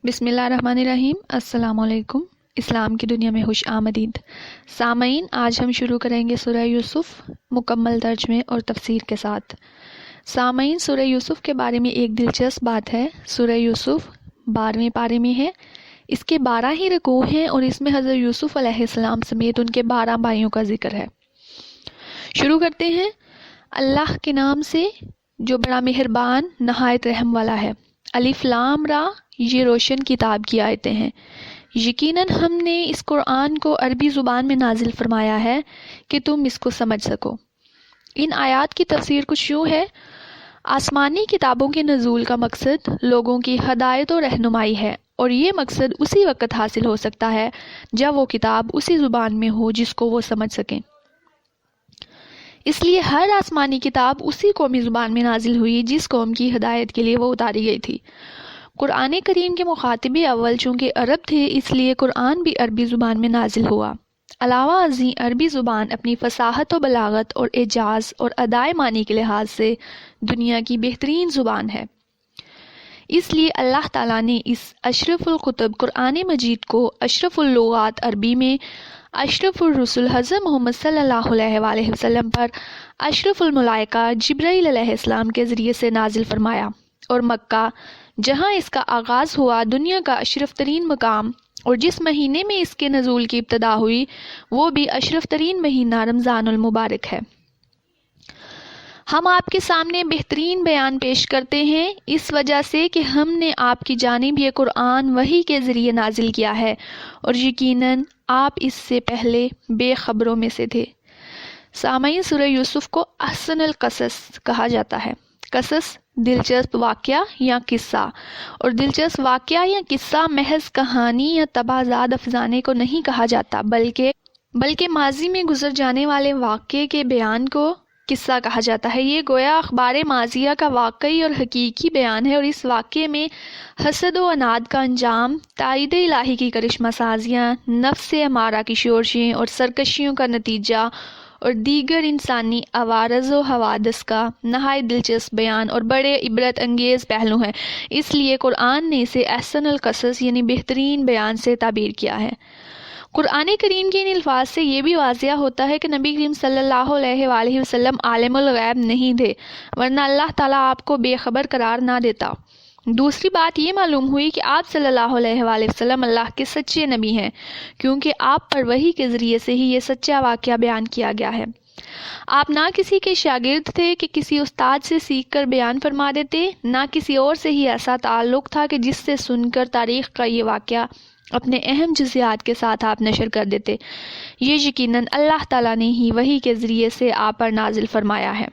بسم اللہ الرحمن الرحیم۔ السلام علیکم۔ اسلام کی دنیا میں خوش آمدید سامعین، آج ہم شروع کریں گے سورہ یوسف مکمل ترجمے اور تفسیر کے ساتھ۔ سامعین، سورہ یوسف کے بارے میں ایک دلچسپ بات ہے۔ سورہ یوسف 12ویں پارے میں ہے، اس کے 12 ہی رکوع ہیں اور اس میں حضرت یوسف علیہ السلام سمیت ان کے 12 بھائیوں کا ذکر ہے۔ شروع کرتے ہیں اللہ کے نام سے جو بڑا مہربان نہایت رحم والا ہے۔ الف لام را، یہ روشن کتاب کی آیتیں ہیں۔ یقیناً ہم نے اس قرآن کو عربی زبان میں نازل فرمایا ہے کہ تم اس کو سمجھ سکو۔ ان آیات کی تفسیر کچھ یوں ہے: آسمانی کتابوں کے نزول کا مقصد لوگوں کی ہدایت و رہنمائی ہے، اور یہ مقصد اسی وقت حاصل ہو سکتا ہے جب وہ کتاب اسی زبان میں ہو جس کو وہ سمجھ سکیں۔ اس لیے ہر آسمانی کتاب اسی قومی زبان میں نازل ہوئی جس قوم کی ہدایت کے لیے وہ اتاری گئی تھی۔ قرآن کریم کے مخاطب اول چونکہ عرب تھے، اس لیے قرآن بھی عربی زبان میں نازل ہوا۔ علاوہ ازیں عربی زبان اپنی فصاحت و بلاغت اور اعجاز اور ادائے معنی کے لحاظ سے دنیا کی بہترین زبان ہے۔ اس لیے اللہ تعالیٰ نے اس اشرف الکتب قرآن مجید کو اشرف اللغات عربی میں، اشرف الرسل حضرت محمد صلی اللہ علیہ وآلہ وسلم پر اشرف الملائکہ جبرائیل علیہ السلام کے ذریعے سے نازل فرمایا، اور مکہ جہاں اس کا آغاز ہوا، دنیا کا اشرف ترین مقام، اور جس مہینے میں اس کے نزول کی ابتدا ہوئی وہ بھی اشرف ترین مہینہ رمضان المبارک ہے۔ ہم آپ کے سامنے بہترین بیان پیش کرتے ہیں اس وجہ سے کہ ہم نے آپ کی جانب یہ قرآن وحی کے ذریعے نازل کیا ہے، اور یقیناً آپ اس سے پہلے بے خبروں میں سے تھے۔ سامعین، سورہ یوسف کو احسن القصص کہا جاتا ہے۔ قصص دلچسپ واقعہ یا قصہ، اور دلچسپ واقعہ یا قصہ محض کہانی یا تبازاد افزانے کو نہیں کہا جاتا، بلکہ ماضی میں گزر جانے والے واقعے کے بیان کو قصہ کہا جاتا ہے۔ یہ گویا اخبار ماضیہ کا واقعی اور حقیقی بیان ہے، اور اس واقعے میں حسد و عناد کا انجام، تائید الہی کی کرشمہ سازیاں، نفس امارہ کی شورشیں اور سرکشیوں کا نتیجہ، اور دیگر انسانی عوارض و حوادث کا نہایت دلچسپ بیان اور بڑے عبرت انگیز پہلو ہیں۔ اس لیے قرآن نے اسے احسن القصص یعنی بہترین بیان سے تعبیر کیا ہے۔ قرآن کریم کے ان الفاظ سے یہ بھی واضح ہوتا ہے کہ نبی کریم صلی اللہ علیہ وآلہ وسلم عالم الغیب نہیں تھے، ورنہ اللہ تعالیٰ آپ کو بے خبر قرار نہ دیتا۔ دوسری بات یہ معلوم ہوئی کہ آپ صلی اللہ علیہ وآلہ وسلم اللہ کے سچے نبی ہیں، کیونکہ آپ پر وحی کے ذریعے سے ہی یہ سچا واقعہ بیان کیا گیا ہے۔ آپ نہ کسی کے شاگرد تھے کہ کسی استاد سے سیکھ کر بیان فرما دیتے، نہ کسی اور سے ہی ایسا تعلق تھا کہ جس سے سن کر تاریخ کا یہ واقعہ اپنے اہم جزیات کے ساتھ آپ نشر کر دیتے۔ یہ یقیناً اللہ تعالیٰ نے ہی وحی کے ذریعے سے آپ پر نازل فرمایا ہے۔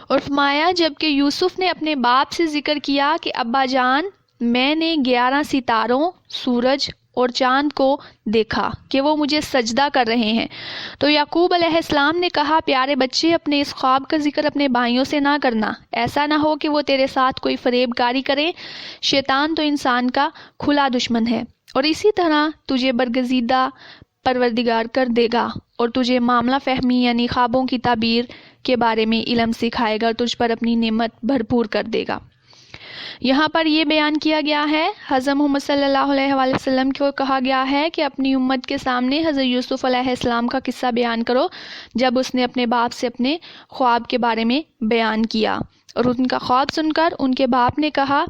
اور فرمایا، جبکہ یوسف نے اپنے باپ سے ذکر کیا کہ ابا جان، میں نے 11 ستاروں، سورج اور چاند کو دیکھا کہ وہ مجھے سجدہ کر رہے ہیں، تو یعقوب علیہ السلام نے کہا، پیارے بچے، اپنے اس خواب کا ذکر اپنے بھائیوں سے نہ کرنا، ایسا نہ ہو کہ وہ تیرے ساتھ کوئی فریب کاری کرے۔ شیطان تو انسان کا کھلا دشمن ہے، اور اسی طرح تجھے برگزیدہ پروردگار کر دے گا، اور تجھے معاملہ فہمی یعنی خوابوں کی تعبیر کے بارے میں علم سکھائے گا، اور تجھ پر اپنی نعمت بھرپور کر دے گا۔ یہاں پر یہ بیان کیا گیا ہے، حضرت محمد صلی اللہ علیہ وآلہ وسلم کو کہا گیا ہے کہ اپنی امت کے سامنے حضرت یوسف علیہ السلام کا قصہ بیان کرو، جب اس نے اپنے باپ سے اپنے خواب کے بارے میں بیان کیا، اور ان کا خواب سن کر ان کے باپ نے کہا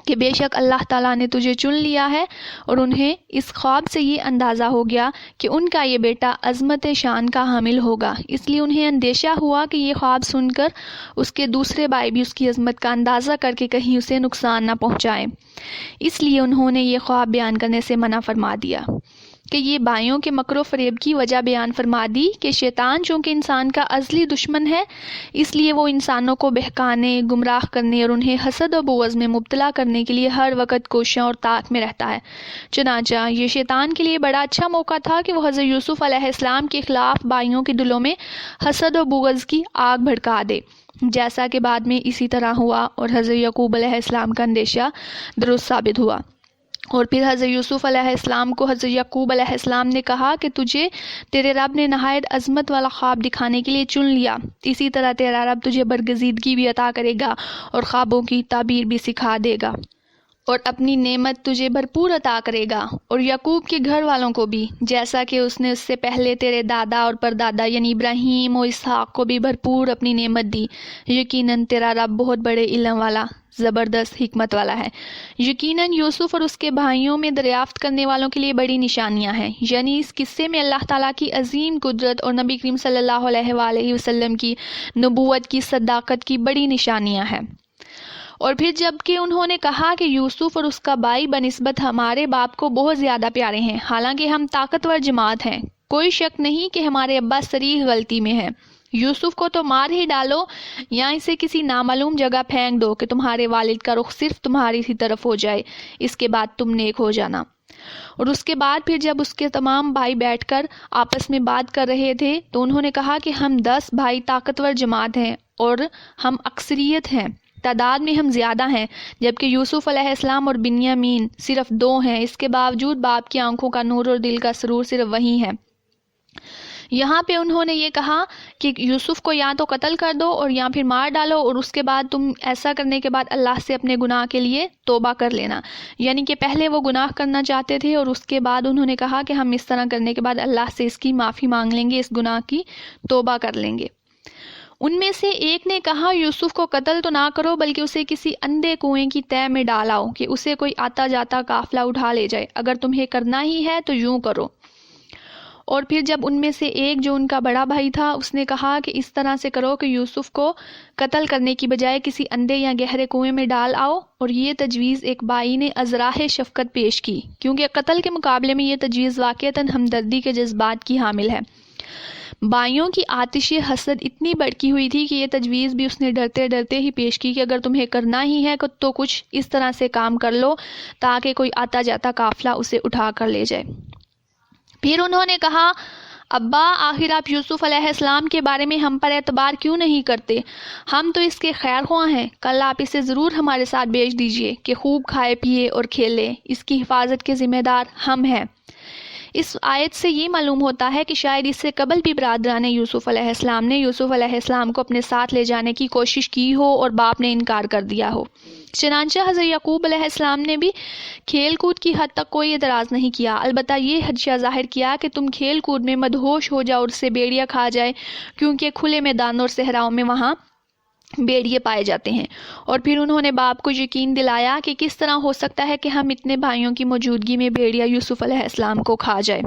کہ بے شک اللہ تعالیٰ نے تجھے چن لیا ہے، اور انہیں اس خواب سے یہ اندازہ ہو گیا کہ ان کا یہ بیٹا عظمت شان کا حامل ہوگا، اس لیے انہیں اندیشہ ہوا کہ یہ خواب سن کر اس کے دوسرے بھائی بھی اس کی عظمت کا اندازہ کر کے کہیں اسے نقصان نہ پہنچائیں، اس لیے انہوں نے یہ خواب بیان کرنے سے منع فرما دیا۔ کہ یہ بھائیوں کے مکر و فریب کی وجہ بیان فرما دی کہ شیطان چونکہ انسان کا ازلی دشمن ہے، اس لیے وہ انسانوں کو بہکانے، گمراہ کرنے اور انہیں حسد و بغض میں مبتلا کرنے کے لیے ہر وقت کوشاں اور طاق میں رہتا ہے۔ چنانچہ یہ شیطان کے لیے بڑا اچھا موقع تھا کہ وہ حضرت یوسف علیہ السلام کے خلاف بھائیوں کے دلوں میں حسد و بغض کی آگ بھڑکا دے، جیسا کہ بعد میں اسی طرح ہوا، اور حضرت یعقوب علیہ السلام کا اندیشہ درست ثابت ہوا۔ اور پھر حضرت یوسف علیہ السلام کو حضرت یعقوب علیہ السلام نے کہا کہ تجھے تیرے رب نے نہایت عظمت والا خواب دکھانے کے لیے چن لیا، اسی طرح تیرا رب تجھے برگزیدگی بھی عطا کرے گا اور خوابوں کی تعبیر بھی سکھا دے گا۔ اور اپنی نعمت تجھے بھرپور عطا کرے گا، اور یعقوب کے گھر والوں کو بھی، جیسا کہ اس نے اس سے پہلے تیرے دادا اور پردادا یعنی ابراہیم و اسحاق کو بھی بھرپور اپنی نعمت دی۔ یقیناً تیرا رب بہت بڑے علم والا، زبردست حکمت والا ہے۔ یقیناً یوسف اور اس کے بھائیوں میں دریافت کرنے والوں کے لیے بڑی نشانیاں ہیں، یعنی اس قصے میں اللہ تعالیٰ کی عظیم قدرت اور نبی کریم صلی اللہ علیہ وآلہ وسلم کی نبوت کی صداقت کی بڑی نشانیاں ہیں۔ اور پھر جب کہ انہوں نے کہا کہ یوسف اور اس کا بھائی بنسبت ہمارے باپ کو بہت زیادہ پیارے ہیں، حالانکہ ہم طاقتور جماعت ہیں، کوئی شک نہیں کہ ہمارے ابا صریح غلطی میں ہیں، یوسف کو تو مار ہی ڈالو یا اسے کسی نامعلوم جگہ پھینک دو کہ تمہارے والد کا رخ صرف تمہاری ہی طرف ہو جائے، اس کے بعد تم نیک ہو جانا۔ اور اس کے بعد پھر جب اس کے تمام بھائی بیٹھ کر آپس میں بات کر رہے تھے تو انہوں نے کہا کہ ہم 10 بھائی طاقتور جماعت ہیں اور ہم اکثریت ہیں، تعداد میں ہم زیادہ ہیں، جبکہ یوسف علیہ السلام اور بنیامین صرف 2 ہیں، اس کے باوجود باپ کی آنکھوں کا نور اور دل کا سرور صرف وہی ہے۔ یہاں پہ انہوں نے یہ کہا کہ یوسف کو یا تو قتل کر دو اور یا پھر مار ڈالو، اور اس کے بعد تم ایسا کرنے کے بعد اللہ سے اپنے گناہ کے لیے توبہ کر لینا، یعنی کہ پہلے وہ گناہ کرنا چاہتے تھے اور اس کے بعد انہوں نے کہا کہ ہم اس طرح کرنے کے بعد اللہ سے اس کی معافی مانگ لیں گے، اس گناہ کی توبہ کر لیں گے۔ ان میں سے ایک نے کہا یوسف کو قتل تو نہ کرو بلکہ اسے کسی اندھے کنویں کی تہہ میں ڈالاؤ کہ اسے کوئی آتا جاتا قافلہ اٹھا لے جائے، اگر تمہیں کرنا ہی ہے تو یوں کرو۔ اور پھر جب ان میں سے ایک جو ان کا بڑا بھائی تھا اس نے کہا کہ اس طرح سے کرو کہ یوسف کو قتل کرنے کی بجائے کسی اندھے یا گہرے کنویں میں ڈال آؤ، اور یہ تجویز ایک بھائی نے ازراہ شفقت پیش کی، کیونکہ قتل کے مقابلے میں یہ تجویز واقعتاً ہمدردی کے جذبات کی حامل ہے۔ بھائیوں کی آتش حسد اتنی بڑکی ہوئی تھی کہ یہ تجویز بھی اس نے ڈرتے ڈرتے ہی پیش کی کہ اگر تمہیں کرنا ہی ہے تو کچھ اس طرح سے کام کر لو تاکہ کوئی آتا جاتا قافلہ اسے اٹھا کر لے جائے۔ پھر انہوں نے کہا ابا آخر آپ یوسف علیہ السلام کے بارے میں ہم پر اعتبار کیوں نہیں کرتے؟ ہم تو اس کے خیر خواہ ہیں، کل آپ اسے ضرور ہمارے ساتھ بھیج دیجئے کہ خوب کھائے پیے اور کھیلے، اس کی حفاظت کے ذمہ دار ہم ہیں۔ اس آیت سے یہ معلوم ہوتا ہے کہ شاید اس سے قبل بھی برادران یوسف علیہ السلام نے یوسف علیہ السلام کو اپنے ساتھ لے جانے کی کوشش کی ہو اور باپ نے انکار کر دیا ہو۔ چنانچہ حضرت یعقوب علیہ السلام نے بھی کھیل کود کی حد تک کوئی اعتراض نہیں کیا، البتہ یہ خدشہ ظاہر کیا کہ تم کھیل کود میں مدہوش ہو جاؤ اور اسے بیڑیا کھا جائے، کیونکہ کھلے میدانوں اور صحراؤں میں وہاں بیڑیے پائے جاتے ہیں۔ اور پھر انہوں نے باپ کو یقین دلایا کہ کس طرح ہو سکتا ہے کہ ہم اتنے بھائیوں کی موجودگی میں بیڑیا یوسف علیہ السلام کو کھا جائے۔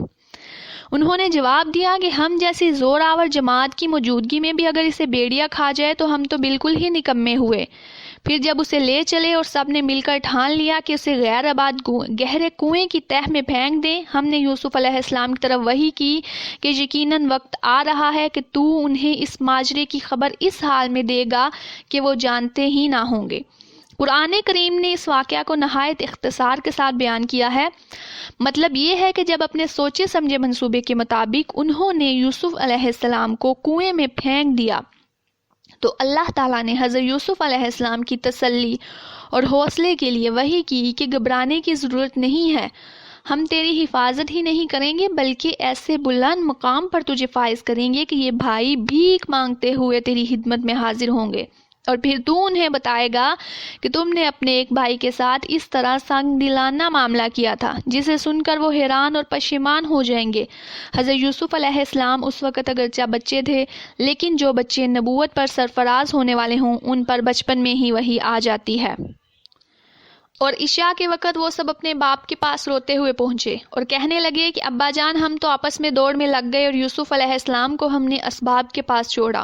انہوں نے جواب دیا کہ ہم جیسی زور آور جماعت کی موجودگی میں بھی اگر اسے بیڑیا کھا جائے تو ہم تو بالکل ہی نکمے ہوئے۔ پھر جب اسے لے چلے اور سب نے مل کر ٹھان لیا کہ اسے غیر آباد گہرے کنویں کی تہہ میں پھینک دیں، ہم نے یوسف علیہ السلام کی طرف وحی کی کہ یقیناً وقت آ رہا ہے کہ تو انہیں اس ماجرے کی خبر اس حال میں دے گا کہ وہ جانتے ہی نہ ہوں گے۔ قرآن کریم نے اس واقعہ کو نہایت اختصار کے ساتھ بیان کیا ہے۔ مطلب یہ ہے کہ جب اپنے سوچے سمجھے منصوبے کے مطابق انہوں نے یوسف علیہ السلام کو کنویں میں پھینک دیا تو اللہ تعالیٰ نے حضرت یوسف علیہ السلام کی تسلی اور حوصلے کے لیے وحی کی کہ گھبرانے کی ضرورت نہیں ہے، ہم تیری حفاظت ہی نہیں کریں گے بلکہ ایسے بلند مقام پر تجھے فائز کریں گے کہ یہ بھائی بھیک مانگتے ہوئے تیری خدمت میں حاضر ہوں گے، اور پھر تو انہیں بتائے گا کہ تم نے اپنے ایک بھائی کے ساتھ اس طرح سنگ دلانہ معاملہ کیا تھا، جسے سن کر وہ حیران اور پشیمان ہو جائیں گے۔ حضرت یوسف علیہ السلام اس وقت اگرچہ بچے تھے، لیکن جو بچے نبوت پر سرفراز ہونے والے ہوں ان پر بچپن میں ہی وحی آ جاتی ہے۔ اور عشاء کے وقت وہ سب اپنے باپ کے پاس روتے ہوئے پہنچے اور کہنے لگے کہ ابا جان ہم تو آپس میں دوڑ میں لگ گئے اور یوسف علیہ السلام کو ہم نے اسباب کے پاس چھوڑا،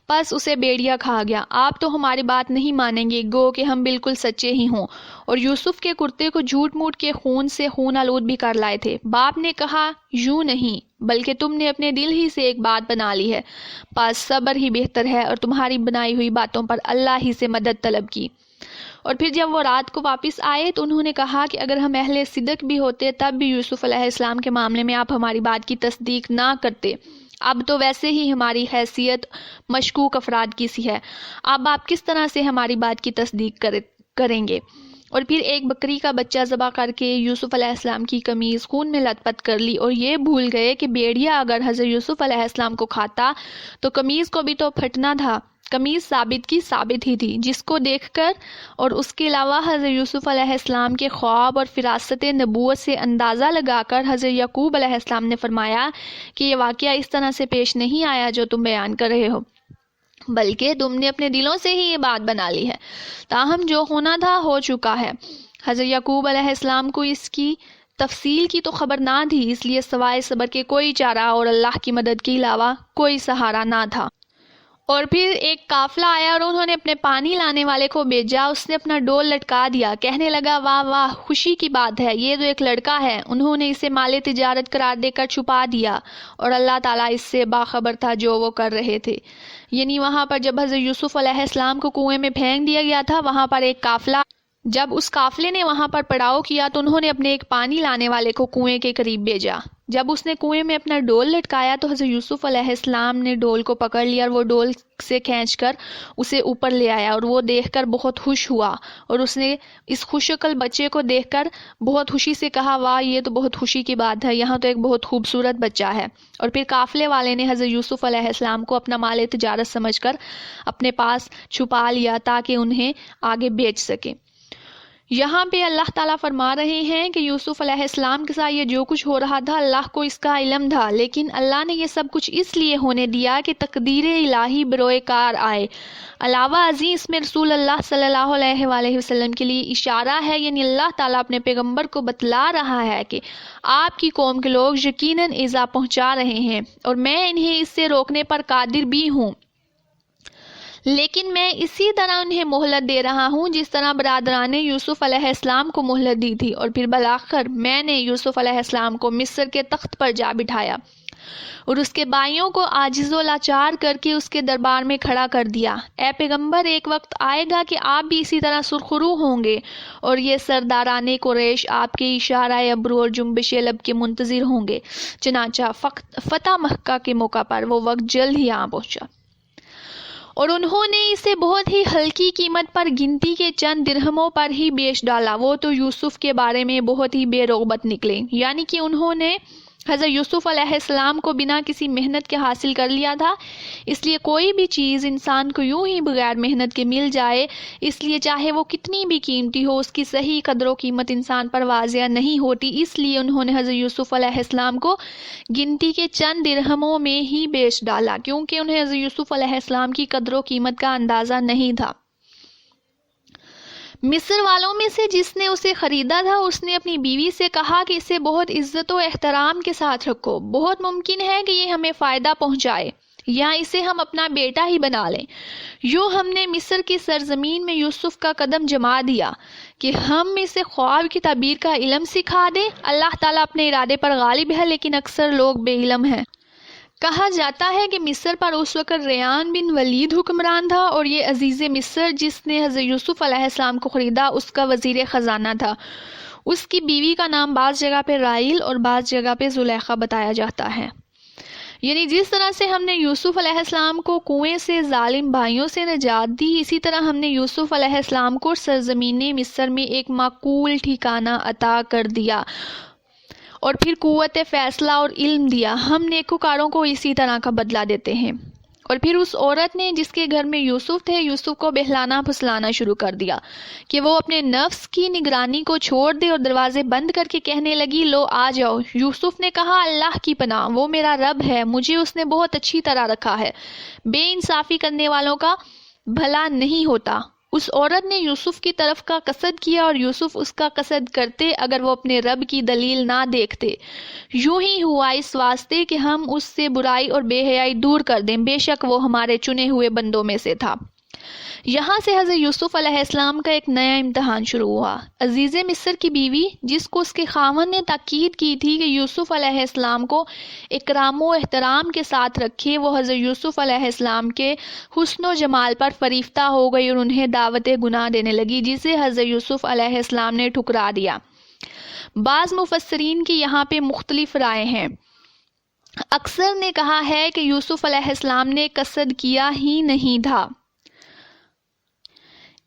پس اسے بیڑیا کھا گیا، آپ تو ہماری بات نہیں مانیں گے گو کہ ہم بالکل سچے ہی ہوں، اور یوسف کے کرتے کو جھوٹ موٹ کے خون سے خون آلود بھی کر لائے تھے۔ باپ نے کہا یوں نہیں بلکہ تم نے اپنے دل ہی سے ایک بات بنا لی ہے، پس صبر ہی بہتر ہے اور تمہاری بنائی ہوئی باتوں پر اللہ ہی سے مدد طلب کی۔ اور پھر جب وہ رات کو واپس آئے تو انہوں نے کہا کہ اگر ہم اہل صدق بھی ہوتے تب بھی یوسف علیہ السلام کے معاملے میں آپ ہماری بات کی تصدیق نہ کرتے، اب تو ویسے ہی ہماری حیثیت مشکوک افراد کی سی ہے، اب آپ کس طرح سے ہماری بات کی تصدیق کریں گے؟ اور پھر ایک بکری کا بچہ ذبح کر کے یوسف علیہ السلام کی قمیض خون میں لت پت کر لی، اور یہ بھول گئے کہ بھیڑیا اگر حضرت یوسف علیہ السلام کو کھاتا تو قمیض کو بھی تو پھٹنا تھا۔ قمیض ثابت کی ثابت ہی تھی، جس کو دیکھ کر اور اس کے علاوہ حضرت یوسف علیہ السلام کے خواب اور فراست نبوت سے اندازہ لگا کر حضرت یعقوب علیہ السلام نے فرمایا کہ یہ واقعہ اس طرح سے پیش نہیں آیا جو تم بیان کر رہے ہو، بلکہ تم نے اپنے دلوں سے ہی یہ بات بنا لی ہے، تاہم جو ہونا تھا ہو چکا ہے۔ حضرت یعقوب علیہ السلام کو اس کی تفصیل کی تو خبر نہ تھی، اس لیے سوائے صبر کے کوئی چارہ اور اللہ کی مدد کے علاوہ کوئی سہارا نہ تھا۔ اور پھر ایک قافلہ آیا اور انہوں نے اپنے پانی لانے والے کو بھیجا، اس نے اپنا ڈول لٹکا دیا، کہنے لگا واہ واہ خوشی کی بات ہے، یہ تو ایک لڑکا ہے۔ انہوں نے اسے مال تجارت قرار دے کر چھپا دیا، اور اللہ تعالیٰ اس سے باخبر تھا جو وہ کر رہے تھے۔ یعنی وہاں پر جب حضرت یوسف علیہ السلام کو کنویں میں پھینک دیا گیا تھا، وہاں پر ایک قافلہ، جب اس قافلے نے وہاں پر پڑاؤ کیا تو انہوں نے اپنے ایک پانی لانے والے کو کنویں کے قریب بھیجا۔ جب اس نے کنویں میں اپنا ڈول لٹکایا تو حضرت یوسف علیہ السلام نے ڈول کو پکڑ لیا اور وہ ڈول سے کھینچ کر اسے اوپر لے آیا، اور وہ دیکھ کر بہت خوش ہوا، اور اس نے اس خوششکل بچے کو دیکھ کر بہت خوشی سے کہا واہ یہ تو بہت خوشی کی بات ہے، یہاں تو ایک بہت خوبصورت بچہ ہے۔ اور پھر قافلے والے نے حضرت یوسف علیہ السلام کو اپنا مال تجارت سمجھ کر اپنے پاس چھپا لیا تاکہ انہیں آگے بیچ سکے۔ یہاں پہ اللہ تعالیٰ فرما رہے ہیں کہ یوسف علیہ السلام کے ساتھ یہ جو کچھ ہو رہا تھا اللہ کو اس کا علم تھا، لیکن اللہ نے یہ سب کچھ اس لیے ہونے دیا کہ تقدیر الہی بروئے کار آئے۔ علاوہ ازیں اس میں رسول اللہ صلی اللہ علیہ وآلہ وسلم کے لیے اشارہ ہے، یعنی اللہ تعالیٰ اپنے پیغمبر کو بتلا رہا ہے کہ آپ کی قوم کے لوگ یقیناً ایذا پہنچا رہے ہیں، اور میں انہیں اس سے روکنے پر قادر بھی ہوں، لیکن میں اسی طرح انہیں مہلت دے رہا ہوں جس طرح برادران نے یوسف علیہ السلام کو مہلت دی تھی، اور پھر بالآخر میں نے یوسف علیہ السلام کو مصر کے تخت پر جا بٹھایا اور اس کے بھائیوں کو عاجز و لاچار کر کے اس کے دربار میں کھڑا کر دیا۔ اے پیغمبر ایک وقت آئے گا کہ آپ بھی اسی طرح سرخرو ہوں گے، اور یہ سرداران قریش آپ کے اشارہ ابرو اور جنبش لب کے منتظر ہوں گے۔ چنانچہ فتح مکہ کے موقع پر وہ وقت جلد ہی آ پہنچا، اور انہوں نے اسے بہت ہی ہلکی قیمت پر گنتی کے چند درہموں پر ہی بیچ ڈالا۔ وہ تو یوسف کے بارے میں بہت ہی بے رغبت نکلے، یعنی کہ انہوں نے حضرت یوسف علیہ السلام کو بنا کسی محنت کے حاصل کر لیا تھا، اس لیے کوئی بھی چیز انسان کو یوں ہی بغیر محنت کے مل جائے، اس لیے چاہے وہ کتنی بھی قیمتی ہو اس کی صحیح قدر و قیمت انسان پر واضح نہیں ہوتی، اس لیے انہوں نے حضرت یوسف علیہ السلام کو گنتی کے چند درہموں میں ہی بیچ ڈالا، کیونکہ انہیں حضرت یوسف علیہ السلام کی قدر و قیمت کا اندازہ نہیں تھا۔ مصر والوں میں سے جس نے اسے خریدا تھا اس نے اپنی بیوی سے کہا کہ اسے بہت عزت و احترام کے ساتھ رکھو، بہت ممکن ہے کہ یہ ہمیں فائدہ پہنچائے یا اسے ہم اپنا بیٹا ہی بنا لیں۔ یوں ہم نے مصر کی سرزمین میں یوسف کا قدم جما دیا کہ ہم اسے خواب کی تعبیر کا علم سکھا دیں۔ اللہ تعالیٰ اپنے ارادے پر غالب ہے، لیکن اکثر لوگ بے علم ہیں۔ کہا جاتا ہے کہ مصر پر اس وقت ریان بن ولید حکمران تھا، اور یہ عزیز مصر جس نے حضرت یوسف علیہ السلام کو خریدا اس کا وزیر خزانہ تھا۔ اس کی بیوی کا نام بعض جگہ پہ رائل اور بعض جگہ پہ زلیخا بتایا جاتا ہے۔ یعنی جس طرح سے ہم نے یوسف علیہ السلام کو کنویں سے ظالم بھائیوں سے نجات دی، اسی طرح ہم نے یوسف علیہ السلام کو سرزمین مصر میں ایک معقول ٹھکانہ عطا کر دیا، اور پھر قوت فیصلہ اور علم دیا۔ ہم نیکوکاروں کو اسی طرح کا بدلہ دیتے ہیں۔ اور پھر اس عورت نے جس کے گھر میں یوسف تھے، یوسف کو بہلانا پھسلانا شروع کر دیا کہ وہ اپنے نفس کی نگرانی کو چھوڑ دے، اور دروازے بند کر کے کہنے لگی لو آ جاؤ۔ یوسف نے کہا اللہ کی پناہ، وہ میرا رب ہے، مجھے اس نے بہت اچھی طرح رکھا ہے، بے انصافی کرنے والوں کا بھلا نہیں ہوتا۔ اس عورت نے یوسف کی طرف کا قصد کیا اور یوسف اس کا قصد کرتے اگر وہ اپنے رب کی دلیل نہ دیکھتے۔ یوں ہی ہوا اس واسطے کہ ہم اس سے برائی اور بے حیائی دور کر دیں، بے شک وہ ہمارے چنے ہوئے بندوں میں سے تھا۔ یہاں سے حضرت یوسف علیہ السلام کا ایک نیا امتحان شروع ہوا۔ عزیز مصر کی بیوی جس کو اس کے خاوند نے تاکید کی تھی کہ یوسف علیہ السلام کو اکرام و احترام کے ساتھ رکھے، وہ حضرت یوسف علیہ السلام کے حسن و جمال پر فریفتہ ہو گئی اور انہیں دعوت گناہ دینے لگی، جسے حضرت یوسف علیہ السلام نے ٹھکرا دیا۔ بعض مفسرین کی یہاں پہ مختلف رائے ہیں۔ اکثر نے کہا ہے کہ یوسف علیہ السلام نے قصد کیا ہی نہیں تھا۔